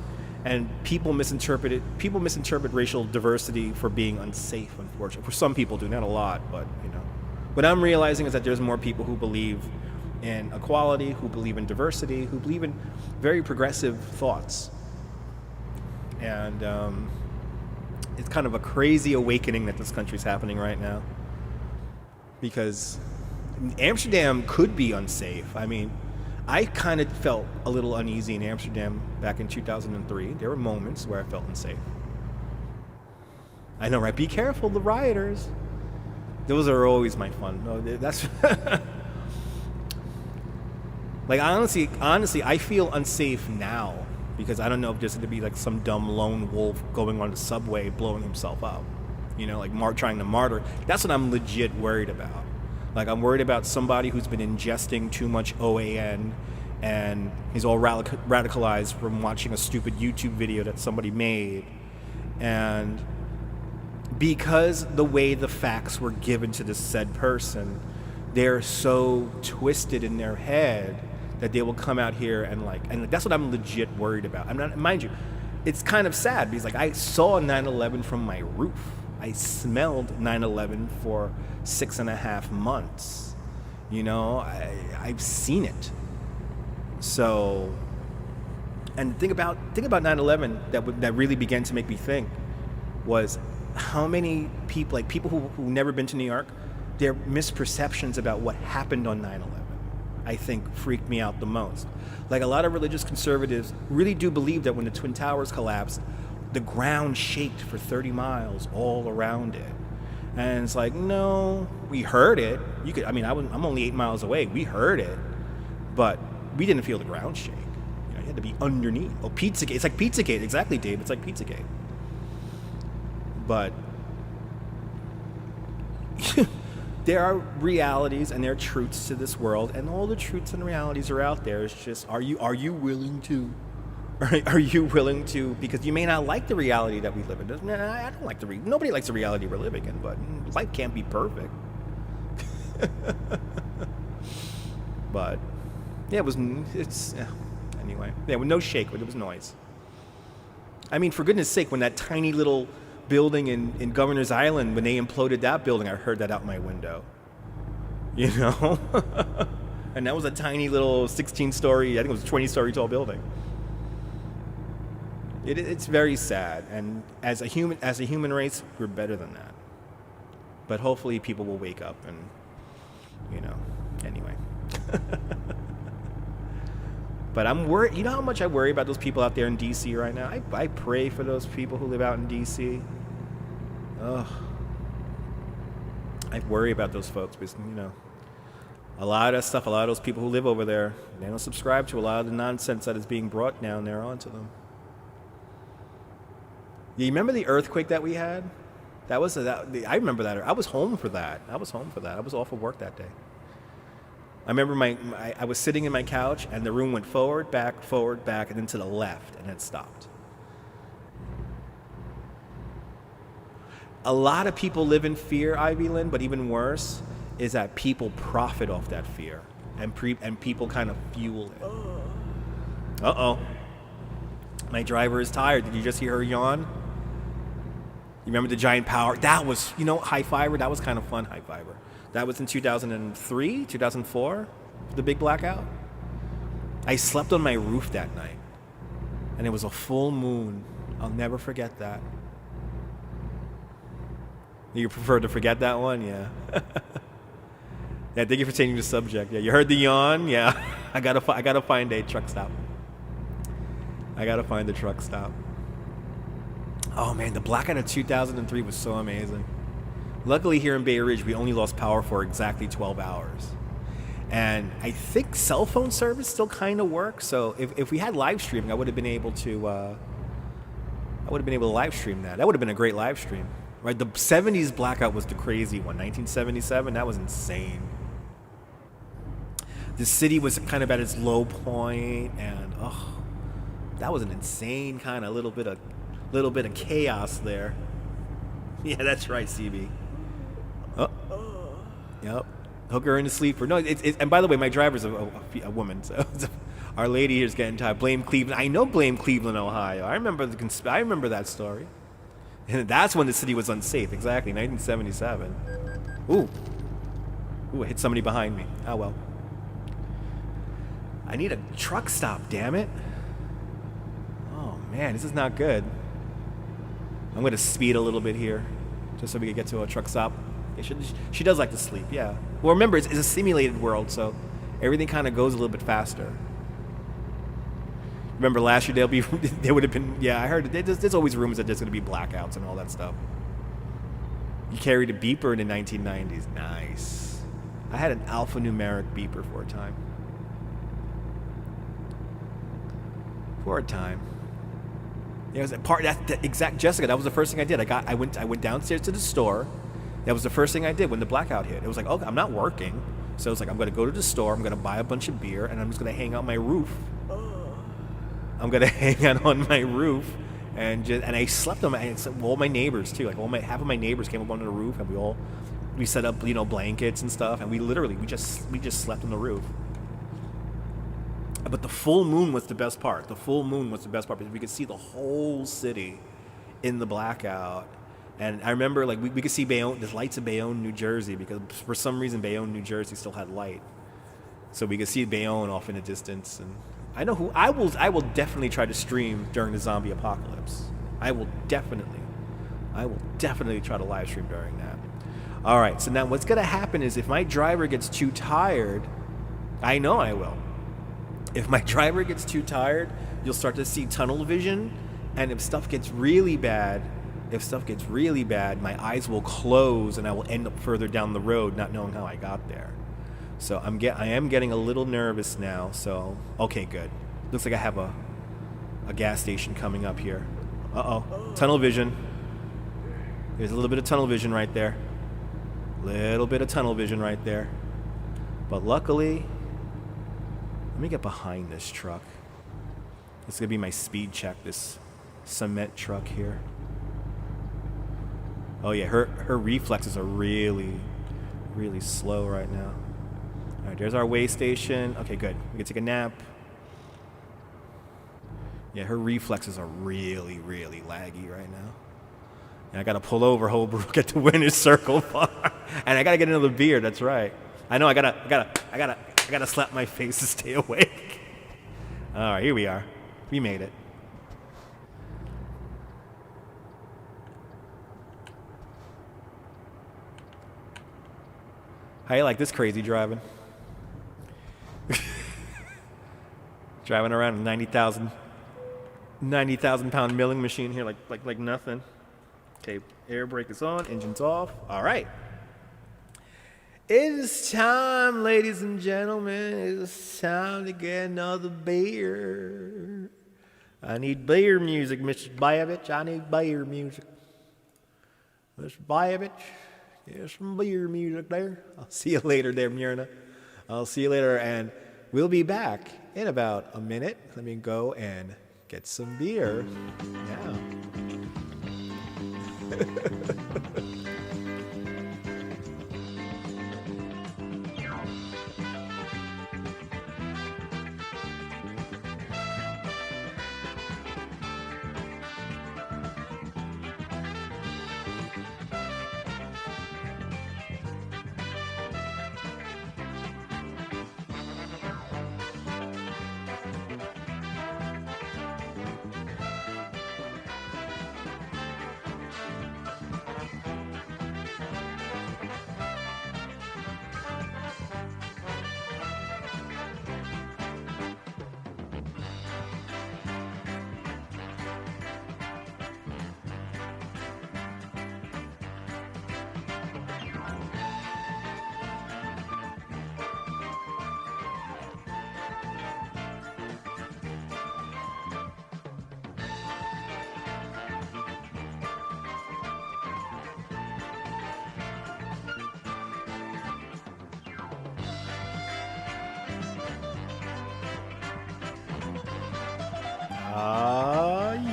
And people misinterpret racial diversity for being unsafe, unfortunately. For some people do, not a lot, but What I'm realizing is that there's more people who believe in equality, who believe in diversity, who believe in very progressive thoughts. And it's kind of a crazy awakening that this country's happening right now. Because Amsterdam could be unsafe. I mean, I kind of felt a little uneasy in Amsterdam back in 2003. There were moments where I felt unsafe. I know, right? Be careful, the rioters. Those are always my fun. No, that's like honestly, I feel unsafe now because I don't know if there's going to be like some dumb lone wolf going on the subway blowing himself up. Trying to martyr. That's what I'm legit worried about. Like, I'm worried about somebody who's been ingesting too much OAN and he's all radicalized from watching a stupid YouTube video that somebody made. And because the way the facts were given to this said person, they're so twisted in their head that they will come out here and that's what I'm legit worried about. Mind you, it's kind of sad because I saw 9/11 from my roof. I smelled 9/11 for 6.5 months. I've seen it. So, and the thing about 9/11 that really began to make me think was how many people who never been to New York, their misperceptions about what happened on 9/11. I think, freaked me out the most. Like, a lot of religious conservatives really do believe that when the Twin Towers collapsed, the ground shaked for 30 miles all around it. And it's like, no, we heard it. I'm only 8 miles away. We heard it, but we didn't feel the ground shake. You had to be underneath. Oh, Pizzagate. It's like Pizzagate. Exactly, Dave. It's like Pizzagate. But there are realities and there are truths to this world, and all the truths and realities are out there. It's just, are you willing to? Are you willing to? Because you may not like the reality that we live in. I don't like nobody likes the reality we're living in, but life can't be perfect. But yeah, anyway. Yeah, with no shake, but it was noise. I mean, for goodness sake, when that tiny little building in Governor's Island, when they imploded that building, I heard that out my window. You know? And that was a tiny little 16-story, I think it was a 20-story tall building. It's very sad, and as a human race, we're better than that. But hopefully people will wake up and, anyway. But I'm worried. You know how much I worry about those people out there in D.C. right now? I pray for those people who live out in D.C. Ugh. I worry about those folks because, a lot of those people who live over there, they don't subscribe to a lot of the nonsense that is being brought down there onto them. You remember the earthquake that we had? I remember that. I was home for that. I was off of work that day. I remember I was sitting in my couch, and the room went forward, back, and then to the left, and it stopped. A lot of people live in fear, Ivy Lynn, but even worse is that people profit off that fear, and people kind of fuel it. Uh-oh. My driver is tired. Did you just hear her yawn? You remember the giant power? That was, High Fiber? That was kind of fun, High Fiber. That was in 2003, 2004, the big blackout. I slept on my roof that night, and it was a full moon. I'll never forget that. You prefer to forget that one? Yeah. Yeah, thank you for changing the subject. Yeah, you heard the yawn? Yeah. I gotta find a truck stop. I gotta find the truck stop. Oh man, the blackout of 2003 was so amazing. Luckily here in Bay Ridge, we only lost power for exactly 12 hours. And I think cell phone service still kind of works. So if we had live streaming, I would have been able to live stream that. That would have been a great live stream. Right? The 70s blackout was the crazy one. 1977, that was insane. The city was kind of at its low point, and that was an insane kind of little bit of chaos there. Yeah, that's right, CB. Yep. Hook her into sleeper. No, and by the way, my driver's a woman, so Our Lady here is getting tired. Blame Cleveland. I know blame Cleveland, Ohio. I remember that story. And that's when the city was unsafe. Exactly, 1977. Ooh, I hit somebody behind me. Oh well. I need a truck stop. Damn it. Oh man, this is not good. I'm going to speed a little bit here, just so we can get to a truck stop. Yeah, she does like to sleep, yeah. Well, remember, it's a simulated world, so everything kind of goes a little bit faster. Remember last year there would have been, yeah, I heard there's always rumors that there's going to be blackouts and all that stuff. You carried a beeper in the 1990s. Nice. I had an alphanumeric beeper for a time. It was a part that exact Jessica. That was the first thing I did. I went downstairs to the store. That was the first thing I did when the blackout hit. It was like, okay, I'm not working, so it's like I'm going to go to the store. I'm going to buy a bunch of beer, and I'm just going to hang out my roof. I'm going to hang out on my roof, and I slept on all my neighbors too. Like half of my neighbors came up onto the roof, and we set up blankets and stuff, and we just slept on the roof. But the full moon was the best part. Because we could see the whole city in the blackout. And I remember we could see Bayonne, the lights of Bayonne, New Jersey, because for some reason Bayonne, New Jersey still had light. So we could see Bayonne off in the distance. And I know I will definitely try to stream during the zombie apocalypse. I will definitely try to live stream during that. All right, so now what's going to happen is if my driver gets too tired, I know I will. If my driver gets too tired, you'll start to see tunnel vision, and if stuff gets really bad, my eyes will close and I will end up further down the road not knowing how I got there. So I am getting a little nervous now. So okay, good. Looks like I have a gas station coming up here. Tunnel vision. There's a little bit of tunnel vision right there. But luckily, let me get behind this truck. This is gonna be my speed check, this cement truck here. Oh yeah, her reflexes are really, really slow right now. All right, there's our way station. Okay, good. We can take a nap. Yeah, her reflexes are really, really laggy right now. And I gotta pull over Holbrook at the winner's circle bar. And I gotta get another beer, that's right. I know I gotta slap my face to stay awake. All right, here we are. We made it. How you like this crazy driving? Driving around a 90,000 pound milling machine here like nothing. Okay, air brake is on, engine's off. All right. It's time, ladies and gentlemen. It's time to get another beer. I need beer music, Mr. Bayevich. I need beer music. Mr. Bayevich, get some beer music there. I'll see you later there, Myrna. I'll see you later, and we'll be back in about a minute. Let me go and get some beer now.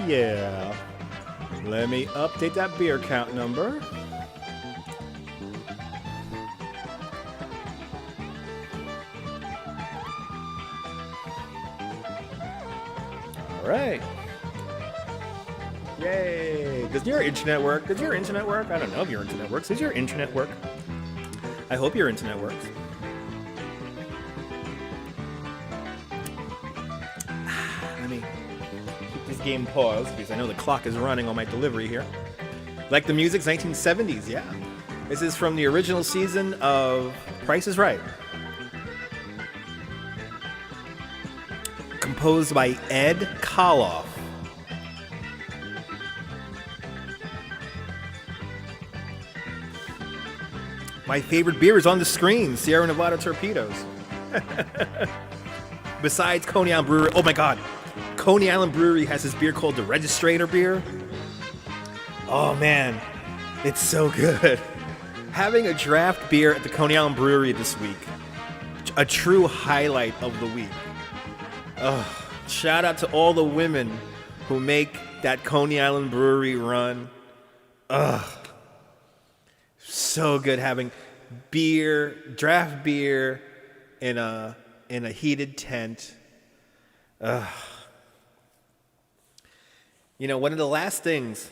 Yeah. Let me update that beer count number. All right. Yay. Does your internet work? I don't know if your internet works. Does your internet work? I hope your internet works. Let me keep this game paused because I know the clock is running on my delivery here. Like the music's 1970s, yeah. This is from the original season of Price is Right. Composed by Ed Koloff. My favorite beer is on the screen, Sierra Nevada Torpedoes. Besides Coney Island Brewery, oh my God, Coney Island Brewery has this beer called the Registrator beer. Oh man, it's so good. Having a draft beer at the Coney Island Brewery this week, a true highlight of the week. Shout out to all the women who make that Coney Island Brewery run. So good having beer, draft beer in a heated tent. You know, one of the last things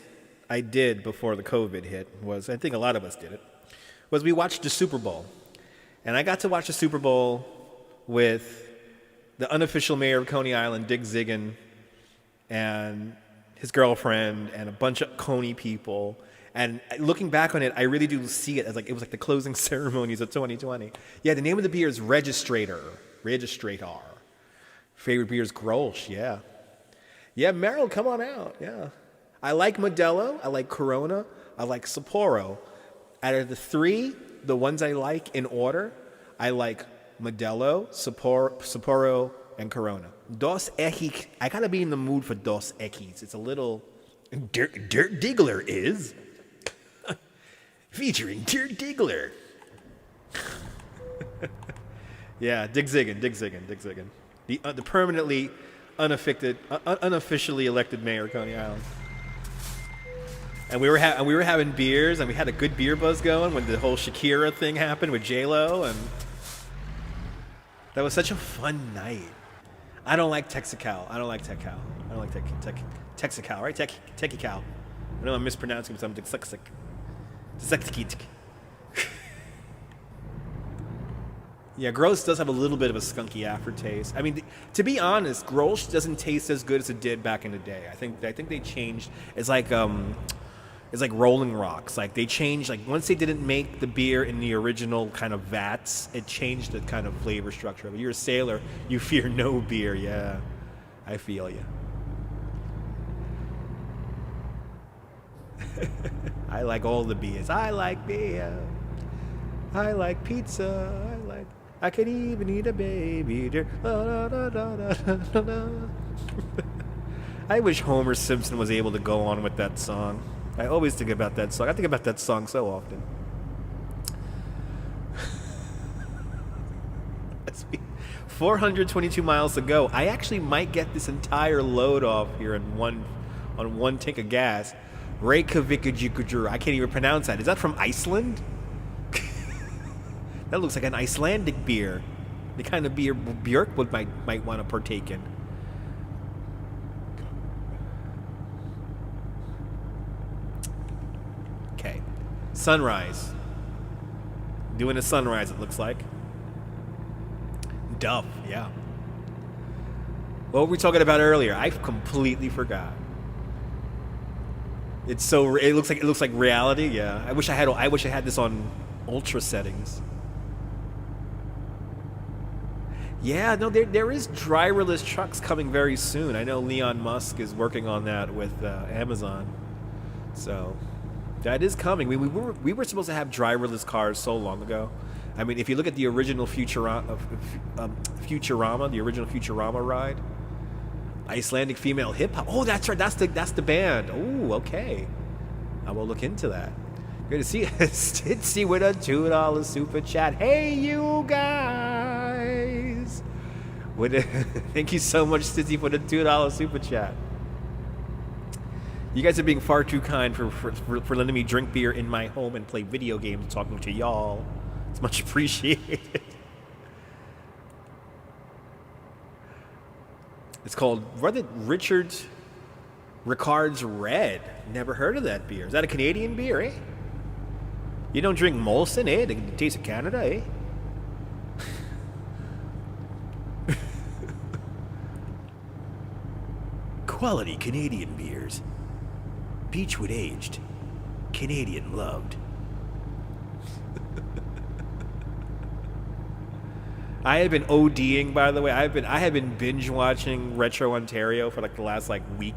I did before the COVID hit was, I think a lot of us did it, was we watched the Super Bowl. And I got to watch the Super Bowl with the unofficial mayor of Coney Island, Dick Ziggin, and his girlfriend, and a bunch of Coney people. And looking back on it, I really do see it as like it was like the closing ceremonies of 2020. Yeah, the name of the beer is Registrator. Registrator. Favorite beer is Grolsch, yeah. Yeah, Merrill, come on out, yeah. I like Modelo, I like Corona, I like Sapporo. Out of the three, the ones I like in order, I like Modelo, Sapporo, and Corona. Dos Equis, I gotta be in the mood for Dos Equis. It's a little... Dirt Diggler is... Featuring Dirt Diggler. Yeah, Dig Ziggin. The permanently unofficially elected mayor of Coney Island. And we were having beers, and we had a good beer buzz going when the whole Shakira thing happened with J-Lo, and that was such a fun night. I don't like Texacal. I don't like Texacal, right? Techical. I know I'm mispronouncing, but I'm dyslexic. Yeah, Grolsch does have a little bit of a skunky aftertaste. I mean, to be honest, Grolsch doesn't taste as good as it did back in the day. I think they changed. It's like Rolling Rocks. Like they changed. Like once they didn't make the beer in the original kind of vats, it changed the kind of flavor structure of it. You're a sailor, you fear no beer. Yeah, I feel you. I like all the beers. I like beer. I like pizza. I could even eat a baby deer. I wish Homer Simpson was able to go on with that song. I always think about that song. I think about that song so often. 422 miles to go. I actually might get this entire load off here on one tank of gas. Reykjavik. I can't even pronounce that. Is that from Iceland? That looks like an Icelandic beer. The kind of beer Björk might want to partake in. Okay. Sunrise. Doing a sunrise, it looks like. Duff, yeah. What were we talking about earlier? I completely forgot. It looks like reality, yeah. I wish I had this on ultra settings. Yeah, no, there is driverless trucks coming very soon. I know Elon Musk is working on that with Amazon, so that is coming. We were supposed to have driverless cars so long ago. I mean, if you look at the original Futurama, the original Futurama ride, Icelandic female hip hop. Oh, that's right. That's the band. Oh, okay. I will look into that. Good to see Stitzy with a $2 super chat. Hey, you guys. Thank you so much, Stitzy, for the $2 super chat. You guys are being far too kind for letting me drink beer in my home and play video games talking to y'all. It's much appreciated. It's called Richard Ricard's Red. Never heard of that beer. Is that a Canadian beer, eh? You don't drink Molson, eh? The taste of Canada, eh? Quality Canadian beers. Beechwood aged. Canadian loved. I have been ODing, by the way. I have been binge watching Retro Ontario for like the last week.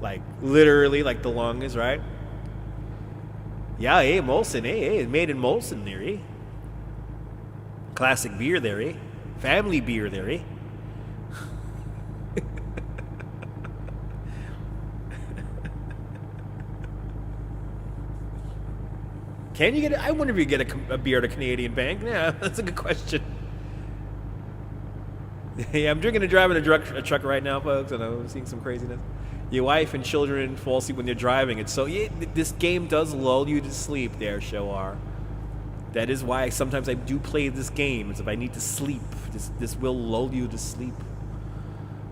Like literally the longest, right? Yeah, Molson, it's made in Molson there, eh? Classic beer there, eh? Family beer there, eh? Can you get it? I wonder if you get a beer at a Canadian bank. Yeah, that's a good question. Yeah, I'm drinking and driving a truck right now, folks, and I'm seeing some craziness. Your wife and children fall asleep when you're driving. It's so this game does lull you to sleep there, Shoar. That is why sometimes I do play this game. It's if I need to sleep. This will lull you to sleep.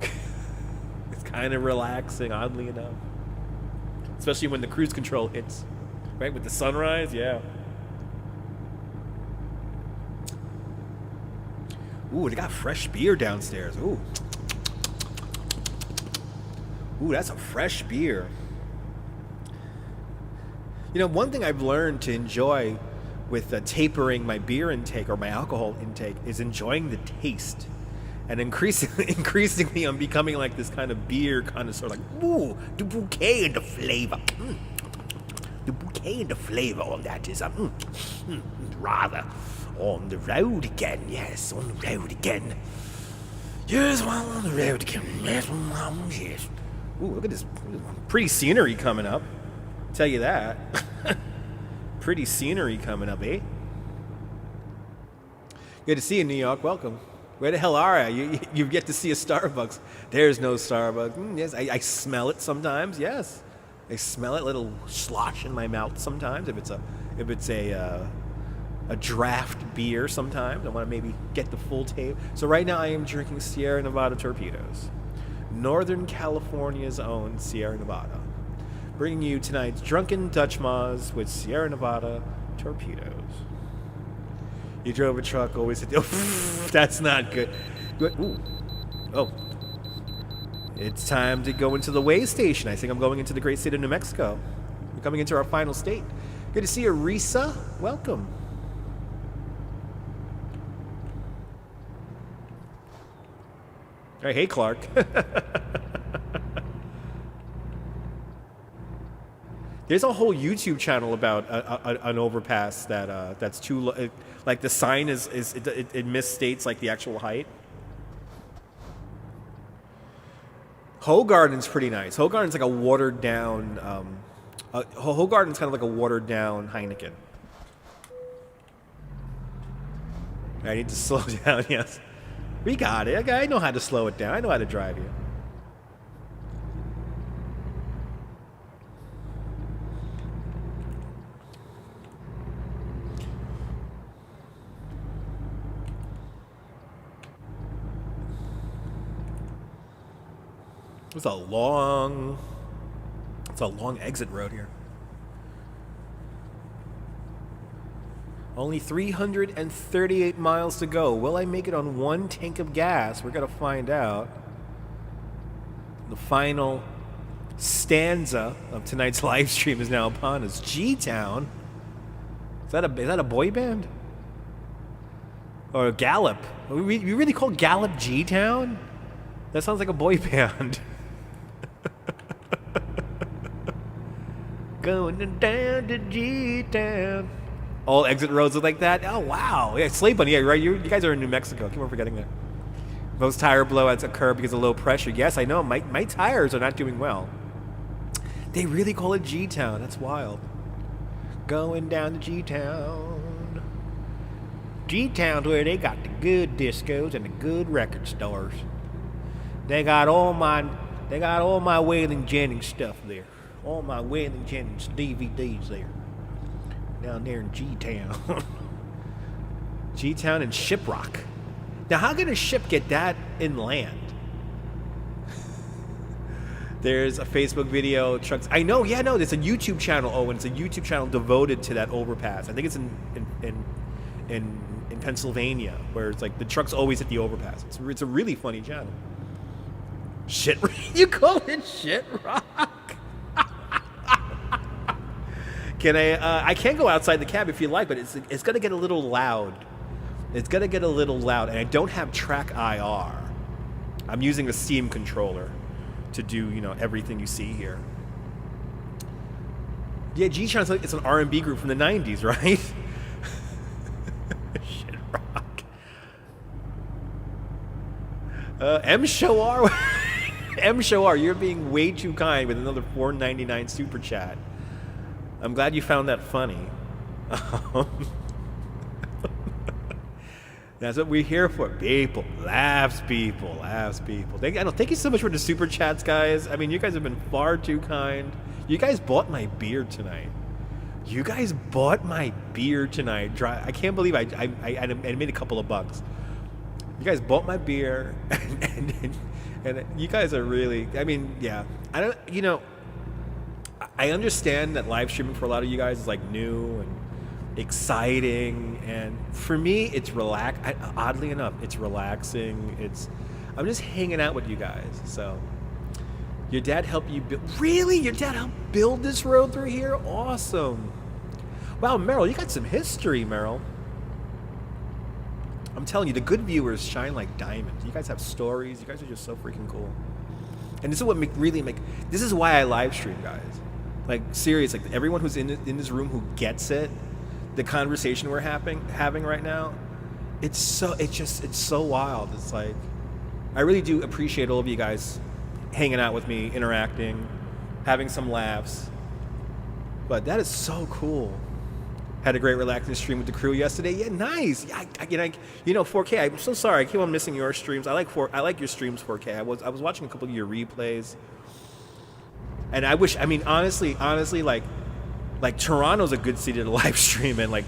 It's kind of relaxing, oddly enough. Especially when the cruise control hits. Right, with the sunrise, yeah. Ooh, they got fresh beer downstairs. Ooh, that's a fresh beer. You know, one thing I've learned to enjoy tapering my beer intake or my alcohol intake is enjoying the taste. And increasingly, I'm becoming like this kind of beer connoisseur, like, ooh, the bouquet and the flavor. The bouquet and the flavor of that is rather on the road again. Yes, on the road again. Yes, well, on the road again. Yes, yes. Ooh, look at this pretty scenery coming up. I'll tell you that. Pretty scenery coming up, eh? Good to see you, New York. Welcome. Where the hell are you? You've yet to see a Starbucks. There's no Starbucks. Yes, I smell it sometimes. Yes, I smell it. A little slosh in my mouth sometimes. If it's a draft beer, sometimes I want to maybe get the full taste. So right now I am drinking Sierra Nevada Torpedoes, Northern California's own Sierra Nevada, bringing you tonight's Drunken Dutch Maws with Sierra Nevada Torpedoes. You drove a truck, always hit the... Oh, that's not good. Ooh. Oh. It's time to go into the way station. I think I'm going into the great state of New Mexico. We're coming into our final state. Good to see you, Risa. Welcome. Hey, Clark. There's a whole YouTube channel about an overpass that's too low. Like the sign it misstates like the actual height. Hogarden's pretty nice. Hogarden's like a watered down. Hogarden's kind of like a watered down Heineken. I need to slow down. Yes, we got it. I know how to slow it down. I know how to drive you. It's a long exit road here. Only 338 miles to go. Will I make it on one tank of gas? We're going to find out. The final stanza of tonight's live stream is now upon us. G-Town? Is that a boy band? Or Gallup? You really call Gallup G-Town? That sounds like a boy band. Going down to G-Town. All exit roads look like that? Oh, wow. Yeah, Slave Bunny. Yeah, right. You guys are in New Mexico. I keep on forgetting that. Most tire blowouts occur because of low pressure. Yes, I know. My tires are not doing well. They really call it G-Town. That's wild. Going down to G-Town. G-Town's where they got the good discos and the good record stores. They got all my Waylon Jennings stuff there. All my Waylon Jennings DVDs there. Down there in G-Town. G-Town and Shiprock. Now, how can a ship get that inland? There's a Facebook video. Trucks. I know. Yeah, no. There's a YouTube channel. Oh, and it's a YouTube channel devoted to that overpass. I think it's in Pennsylvania, where it's like the trucks always hit the overpass. It's a really funny channel. Shit, you call it Shitrock? Can I can't go outside the cab if you like, but it's gonna get a little loud. It's gonna get a little loud, and I don't have track IR. I'm using a Steam controller to do everything you see here. Yeah, G-Town's like it's an R&B group from the '90s, right? Shitrock. M Showar. M Showar, you're being way too kind with another $4.99 super chat. I'm glad you found that funny. That's what we're here for. People. Laughs, people. Thank you so much for the super chats, guys. I mean, you guys have been far too kind. You guys bought my beer tonight. I can't believe I made a couple of bucks. You guys bought my beer, and you guys are really, I mean, yeah. I understand that live streaming for a lot of you guys is like new and exciting, and for me it's oddly enough, it's relaxing. I'm just hanging out with you guys. So your dad helped you build, really? Your dad helped build this road through here? Awesome. Wow, Meryl, you got some history, Meryl. I'm telling you, the good viewers shine like diamonds. You guys have stories. You guys are just so freaking cool. And this is what this is why I live stream, guys. Like, serious, like everyone who's in this room who gets it, the conversation we're having right now, it's so wild. It's like, I really do appreciate all of you guys hanging out with me, interacting, having some laughs. But that is so cool. Had a great relaxing stream with the crew yesterday. Yeah, nice. Yeah, 4K. I'm so sorry. I keep on missing your streams. I like your streams 4K. I was watching a couple of your replays, and I wish. I mean, honestly, like Toronto's a good city to live stream in. Like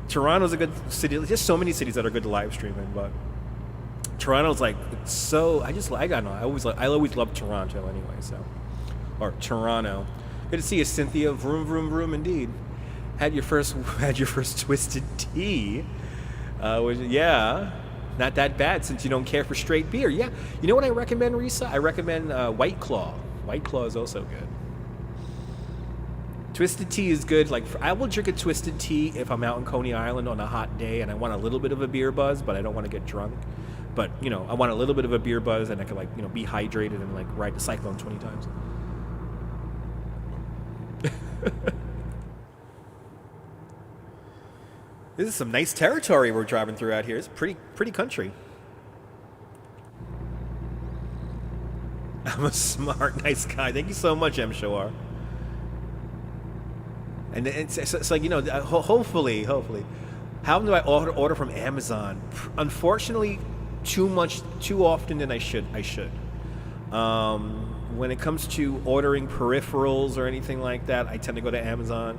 Toronto's a good city. There's just so many cities that are good to live stream in, but Toronto's like so. I don't know. I always love Toronto anyway. So, or Toronto. Good to see you, Cynthia. Vroom vroom vroom, indeed. Had your first twisted tea. Yeah, not that bad since you don't care for straight beer. Yeah, you know what I recommend, Risa? I recommend White Claw. White Claw is also good. Twisted tea is good. Like, I will drink a twisted tea if I'm out in Coney Island on a hot day and I want a little bit of a beer buzz, but I don't want to get drunk. But I want a little bit of a beer buzz and I can be hydrated and like ride the cyclone 20 times. This is some nice territory we're driving through out here. It's pretty country. I'm a smart, nice guy. Thank you so much, M. Shawar. And it's like, hopefully. How do I order from Amazon? Unfortunately, too often than I should. When it comes to ordering peripherals or anything like that, I tend to go to Amazon.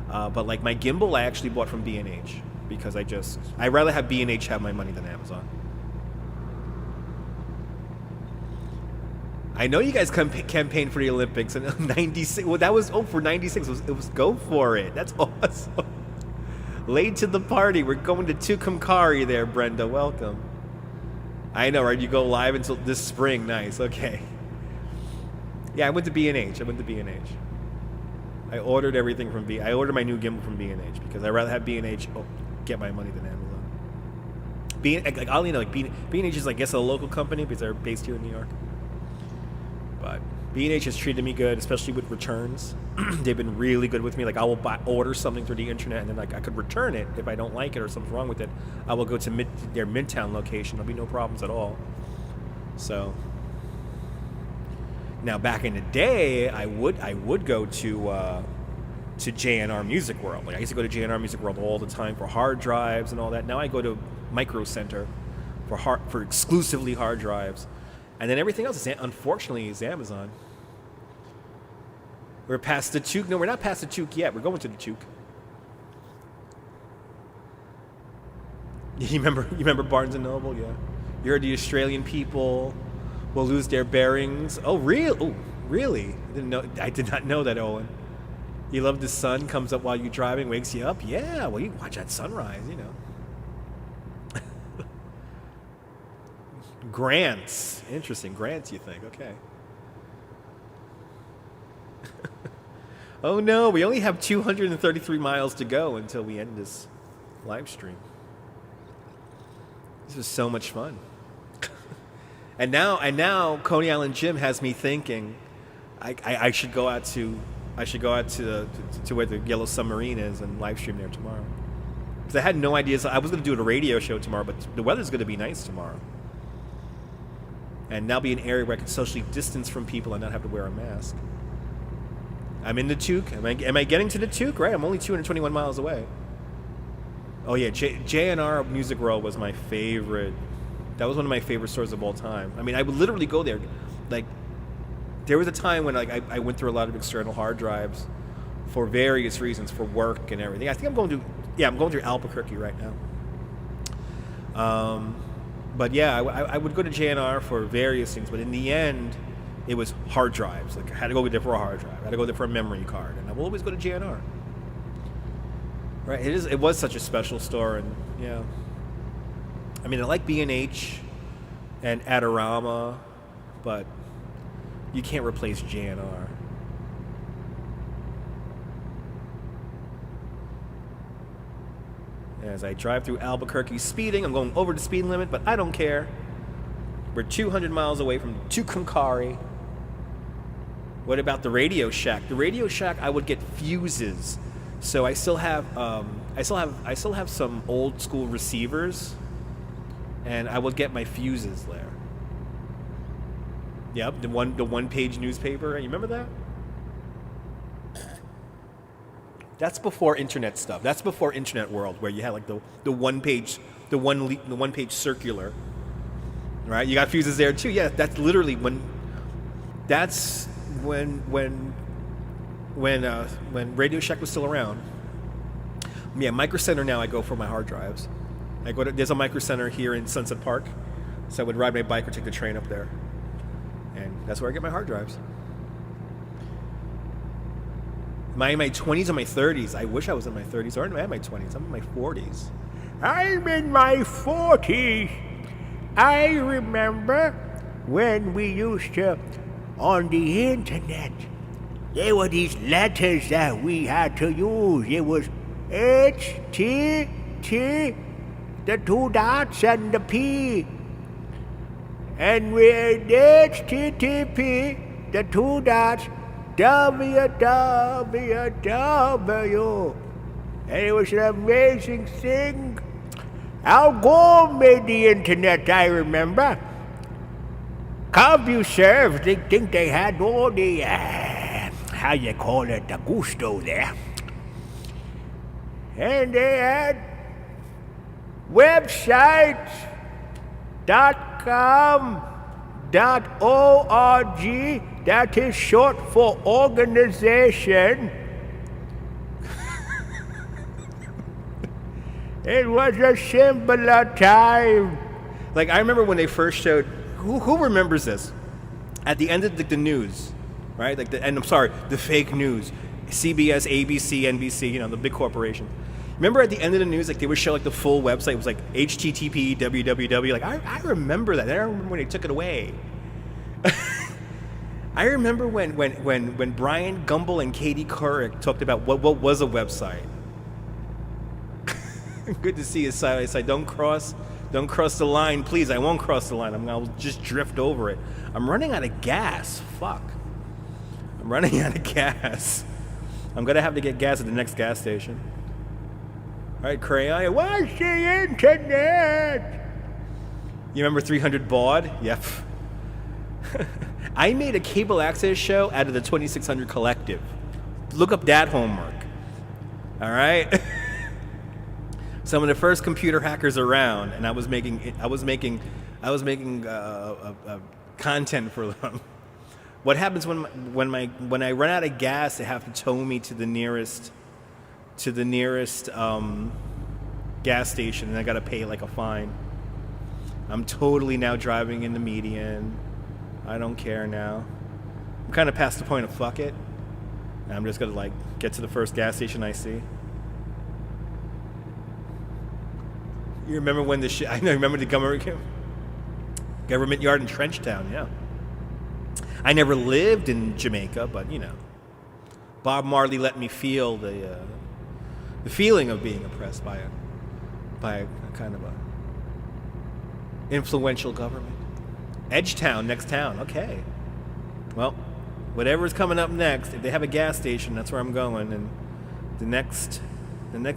But like my gimbal, I actually bought from B&H because I'd rather have B&H have my money than Amazon. I know you guys campaigned for the Olympics in '96. Well, that was for '96. It was go for it. That's awesome. Late to the party. We're going to Tucumcari there, Brenda. Welcome. I know, right? You go live until this spring. Nice. Okay. Yeah, I went to B&H. I ordered everything from I ordered my new gimbal from B&H because I'd rather have B&H get my money than Amazon. B&H is, I guess, a local company because they're based here in New York. But B&H has treated me good, especially with returns. They've been really good with me. Like, I will order something through the internet, and then I could return it if I don't like it or something's wrong with it. I will go to their Midtown location. There'll be no problems at all. So now, back in the day, I would go to JNR Music World. Like, I used to go to JNR Music World all the time for hard drives and all that. Now I go to Micro Center for exclusively hard drives. And then everything else, unfortunately, is Amazon. We're past the Toque. No, we're not past the Toque yet. We're going to the Toque. You remember Barnes & Noble? Yeah. You heard the Australian people will lose their bearings. Oh, real? Oh, really? I did not know that, Owen. You love the sun, comes up while you're driving, wakes you up? Yeah, well, you can watch that sunrise, Grants. Interesting. Grants, you think. Okay. Oh, no. We only have 233 miles to go until we end this live stream. This was so much fun. And now Coney Island Jim has me thinking I should go out to where the Yellow Submarine is and live stream there tomorrow. Because I had no idea. So I was going to do a radio show tomorrow, but the weather's going to be nice tomorrow. And that'll be an area where I can socially distance from people and not have to wear a mask. I'm in the Toque. Am I getting to the Toque? Right, I'm only 221 miles away. Oh yeah, JNR Music World was my favorite. That was one of my favorite stores of all time. I mean, I would literally go there. Like, there was a time when I went through a lot of external hard drives for various reasons, for work and everything. I think I'm going through Albuquerque right now. But yeah, I would go to JNR for various things, but in the end, it was hard drives. Like, I had to go there for a hard drive. I had to go there for a memory card, and I will always go to JNR. Right? It was such a special store, and yeah. I mean, I like B&H and Adorama, but you can't replace JNR. As I drive through Albuquerque speeding, I'm going over the speed limit, but I don't care. We're 200 miles away from Tucumcari. What about the Radio Shack? The Radio Shack, I would get fuses. So I still have some old school receivers, and I would get my fuses there. Yep, the one page newspaper. You remember that? That's before internet stuff. That's before internet world, where you had like the one page circular. Right? You got fuses there too. Yeah, that's literally when Radio Shack was still around. Yeah, Micro Center now I go for my hard drives. There's a Micro Center here in Sunset Park, so I would ride my bike or take the train up there, and that's where I get my hard drives. Am I in my 20s or my 30s? I wish I was in my 30s, or am I in my 20s? I'm in my 40s. I'm in my 40s. I remember when we used to, on the internet, there were these letters that we had to use. It was HTT, the 2 dots and the P. And with HTTP, the 2 dots, www. And it was an amazing thing. Al Gore made the internet, I remember. CompuServe, they think they had all the, the gusto there. And they had websites, .com, .org, that is short for organization. It was a simpler time. Like, I remember when they first showed, who remembers this? At the end of the news, right? The fake news. CBS, ABC, NBC, the big corporation. Remember at the end of the news, like they would show like the full website. It was like HTTP, www. Like I remember that. I don't remember when they took it away. I remember when Brian Gumbel and Katie Couric talked about what was a website. Good to see you side by side. Don't cross the line, please. I won't cross the line. I'll just drift over it. I'm running out of gas. Fuck. I'm running out of gas. I'm gonna have to get gas at the next gas station. All right, Crayon. What's the internet? You remember 300 baud? Yep. I made a cable access show out of the 2600 Collective. Look up that homework. All right. Some of the first computer hackers around, and I was making content for them. What happens when I run out of gas? They have to tow me to the nearest gas station, and I gotta pay like a fine. I'm totally now driving in the median. I don't care now. I'm kind of past the point of fuck it. And I'm just gonna like get to the first gas station I see. You remember when I remember the government yard in Trenchtown, yeah. I never lived in Jamaica, but Bob Marley let me feel the feeling of being oppressed by a kind of a influential government. Edgetown, next town, okay. Well, whatever's coming up next, if they have a gas station, that's where I'm going, and the next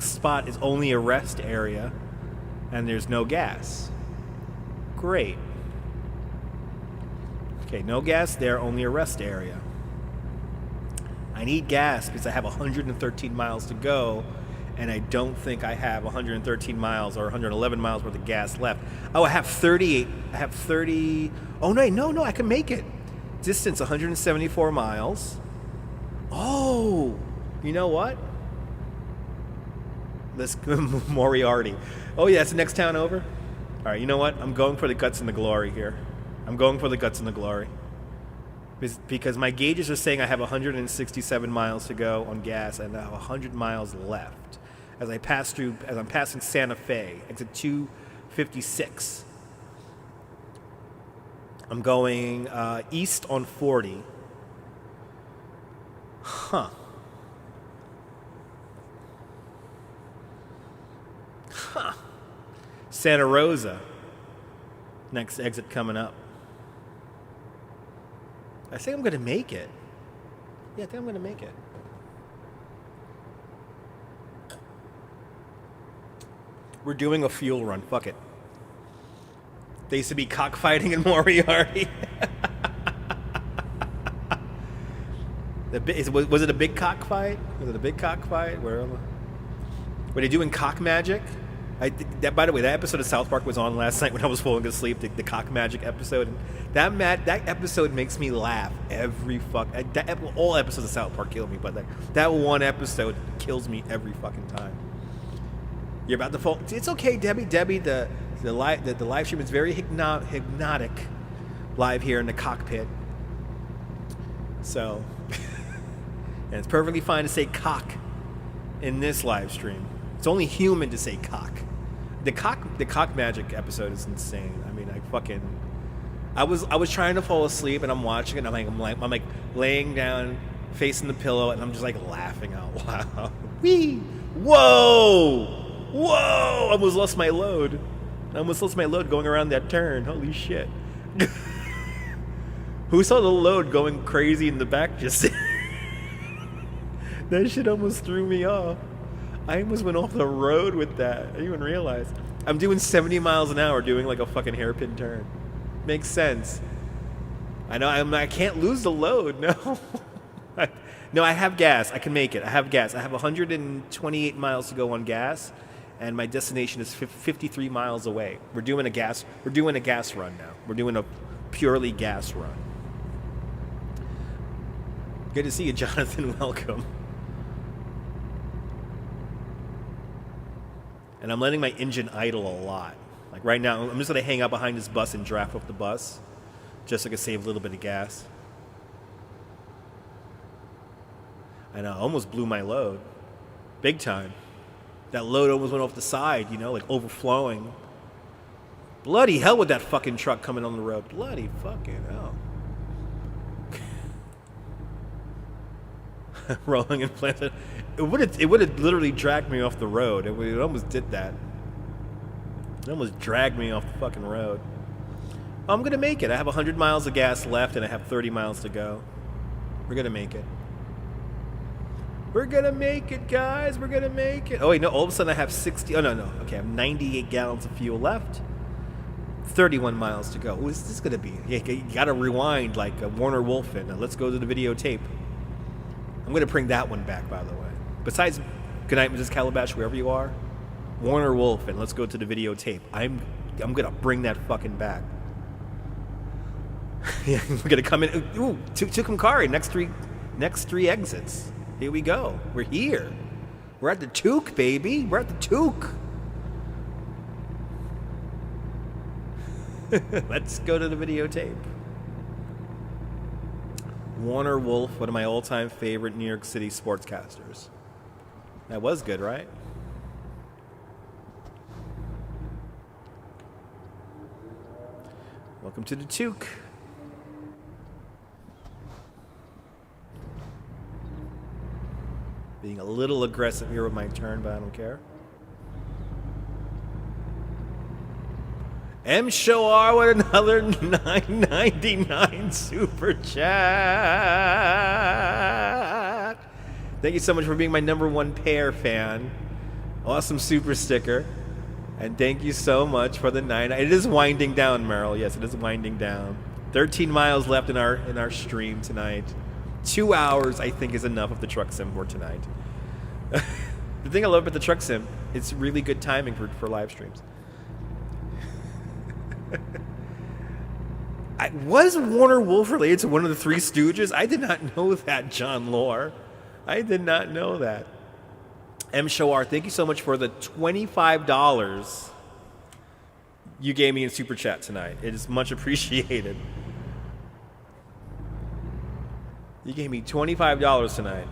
spot is only a rest area. And there's no gas. Great. Okay, no gas there, only a rest area. I need gas because I have 113 miles to go, and I don't think I have 113 miles or 111 miles worth of gas left. Oh, I have 38. I have 30. Oh, no, I can make it. Distance 174 miles. Oh, you know what? Let's go Moriarty. Oh yeah, it's the next town over. All right, you know what? I'm going for the guts and the glory here. I'm going for the guts and the glory. Because my gauges are saying I have 167 miles to go on gas and I have 100 miles left. As I'm passing Santa Fe, exit 256. I'm going east on 40. Huh. Santa Rosa. Next exit coming up. I think I'm going to make it. Yeah, I think I'm going to make it. We're doing a fuel run. Fuck it. They used to be cockfighting in Moriarty. Was it a big cockfight? Was it a big cockfight? Were they doing cock magic? By the way, that episode of South Park was on last night when I was falling asleep. The cock magic episode. And that episode makes me laugh every fuck. All episodes of South Park kill me, but that one episode kills me every fucking time. You're about to fall. It's okay, Debbie. The live stream is very hypnotic live here in the cockpit. So, and it's perfectly fine to say cock in this live stream. It's only human to say cock. The cock magic episode is insane. I mean, I was trying to fall asleep and I'm watching it. And I'm like laying down, facing the pillow, and I'm just like laughing out loud. Wee! Whoa! I almost lost my load. Going around that turn. Holy shit. Who saw the load going crazy in the back just that shit almost threw me off. I almost went off the road with that. I didn't even realize. I'm doing 70 miles an hour doing like a fucking hairpin turn. Makes sense. I know I can't lose the load. No. No, I have gas. I can make it. I have gas. I have 128 miles to go on gas. And my destination is 53 miles away. We're doing a gas run now. We're doing a purely gas run. Good to see you, Jonathan. Welcome. And I'm letting my engine idle a lot. Like right now, I'm just going to hang out behind this bus and draft off the bus just so I can save a little bit of gas. I know, I almost blew my load. Big time. That load almost went off the side, like overflowing. Bloody hell with that fucking truck coming on the road. Bloody fucking hell. Rolling and planted. It would have literally dragged me off the road. It almost did that. It almost dragged me off the fucking road. I'm going to make it. I have 100 miles of gas left and I have 30 miles to go. We're going to make it. We're going to make it, guys. We're going to make it. Oh, wait, no. All of a sudden I have 60. Oh, no. Okay, I have 98 gallons of fuel left. 31 miles to go. What is this going to be? Yeah, you got to rewind like a Warner Wolfen. Now let's go to the videotape. I'm going to bring that one back, by the way. Besides, good night, Mrs. Calabash, wherever you are. Warner Wolfen. Let's go to the videotape. I'm going to bring that fucking back. Yeah, we're going to come in. Ooh, Tucumcari. Next three exits. Here we go. We're here. We're at the Took, baby. We're at the Took. Let's go to the videotape. Warner Wolf, one of my all-time favorite New York City sportscasters. That was good, right? Welcome to the Took. Being a little aggressive here with my turn, but I don't care. M. Shawar with another $9.99 super chat. Thank you so much for being my number one pair fan. Awesome super sticker. And thank you so much for the 9. It is winding down, Merrill. Yes, it is winding down. 13 miles left in our stream tonight. 2 hours, I think, is enough of the truck sim for tonight. The thing I love about the truck sim, it's really good timing for live streams. Was Warner Wolf related to one of the Three Stooges? I did not know that, John Lore. I did not know that. M. Shawar, thank you so much for the $25 you gave me in Super Chat tonight. It is much appreciated. You gave me $25 tonight.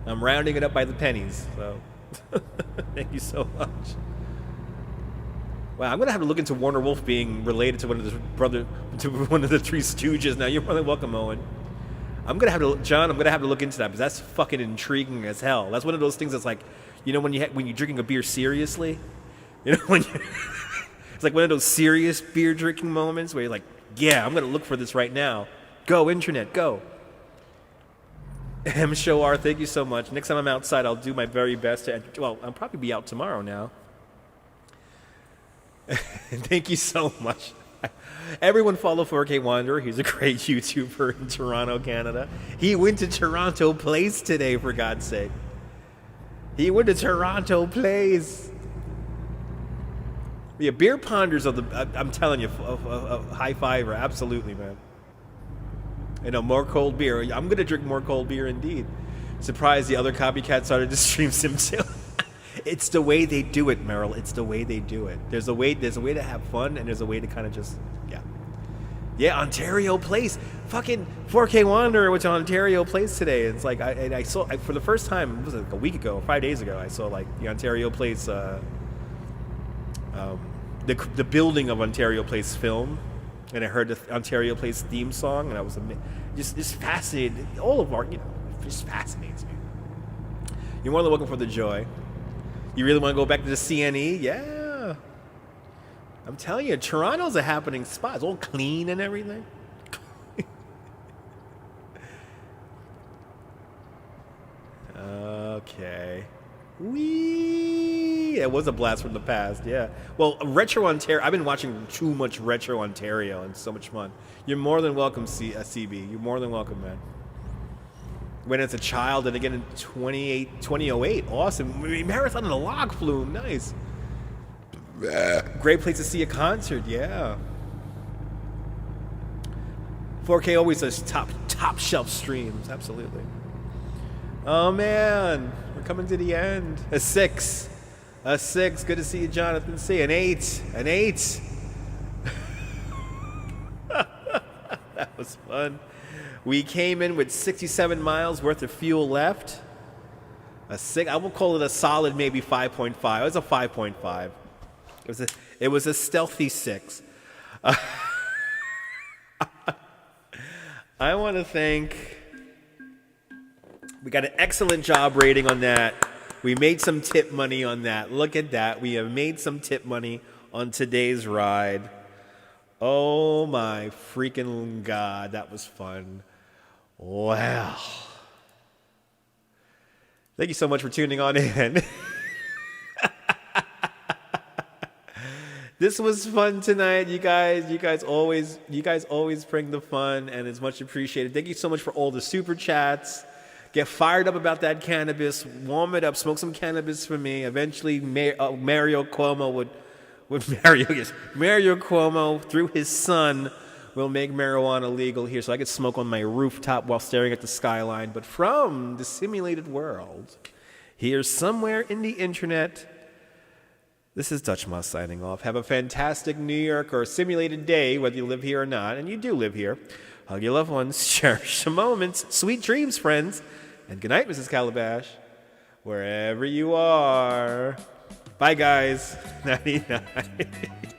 I'm rounding it up by the pennies, so thank you so much. Wow, I'm gonna have to look into Warner Wolf being related to one of the Three Stooges. Now you're really welcome, Owen. I'm gonna have to look into that because that's fucking intriguing as hell. That's one of those things that's like, when you're drinking a beer seriously, You know, when you it's like one of those serious beer drinking moments where you're like, yeah, I'm going to look for this right now. Go, internet, go. Show R, thank you so much. Next time I'm outside, I'll do my very best to, well, I'll probably be out tomorrow now. Thank you so much. Everyone follow 4K Wanderer. He's a great YouTuber in Toronto, Canada. He went to Toronto Place today, for God's sake. He went to Toronto Place. Yeah, beer ponders of the, I'm telling you, a high fiver. Absolutely, man. You know, more cold beer. I'm going to drink more cold beer indeed. Surprised the other copycat started to stream Sim too. It's the way they do it, Merrill. It's the way they do it. There's a way to have fun, and there's a way to kind of just, yeah. Yeah, Ontario Place. Fucking 4K Wanderer went to Ontario Place today. It's like, I saw, for the first time, it was like a week ago, 5 days ago, I saw like the Ontario Place, the building of Ontario Place film, and I heard the Ontario Place theme song, and I was just fascinated. All of art, you know, just fascinates me. You're more than welcome for the joy. You really want to go back to the CNE? Yeah. I'm telling you, Toronto's a happening spot. It's all clean and everything. Okay. Wee! It was a blast from the past, yeah. Well, Retro Ontario, I've been watching too much Retro Ontario, and it's so much fun. You're more than welcome, CB. You're more than welcome, man. When it's a child, and again in 2008. Awesome. Marathon in the Log Flume. Nice. Great place to see a concert, yeah. 4K always does top shelf streams, absolutely. Oh man, we're coming to the end. A 6. Good to see you, Jonathan C. An 8. That was fun. We came in with 67 miles worth of fuel left. A 6. I will call it a solid maybe 5.5. It was a 5.5. It was a stealthy 6. I want to thank. We got an excellent job rating on that. We made some tip money on that. Look at that. We have made some tip money on today's ride. Oh my freaking God, that was fun. Wow. Thank you so much for tuning on in. This was fun tonight, you guys always bring the fun, and it's much appreciated. Thank you so much for all the super chats. Get fired up about that cannabis. Warm it up. Smoke some cannabis for me. Eventually, Mario Cuomo Mario Cuomo, through his son, will make marijuana legal here, so I could smoke on my rooftop while staring at the skyline. But from the simulated world, here somewhere in the internet, this is Dutch Moss signing off. Have a fantastic New York or simulated day, whether you live here or not, and you do live here. Hug your loved ones, cherish the moments, sweet dreams, friends, and good night, Mrs. Calabash, wherever you are. Bye, guys. Nighty night.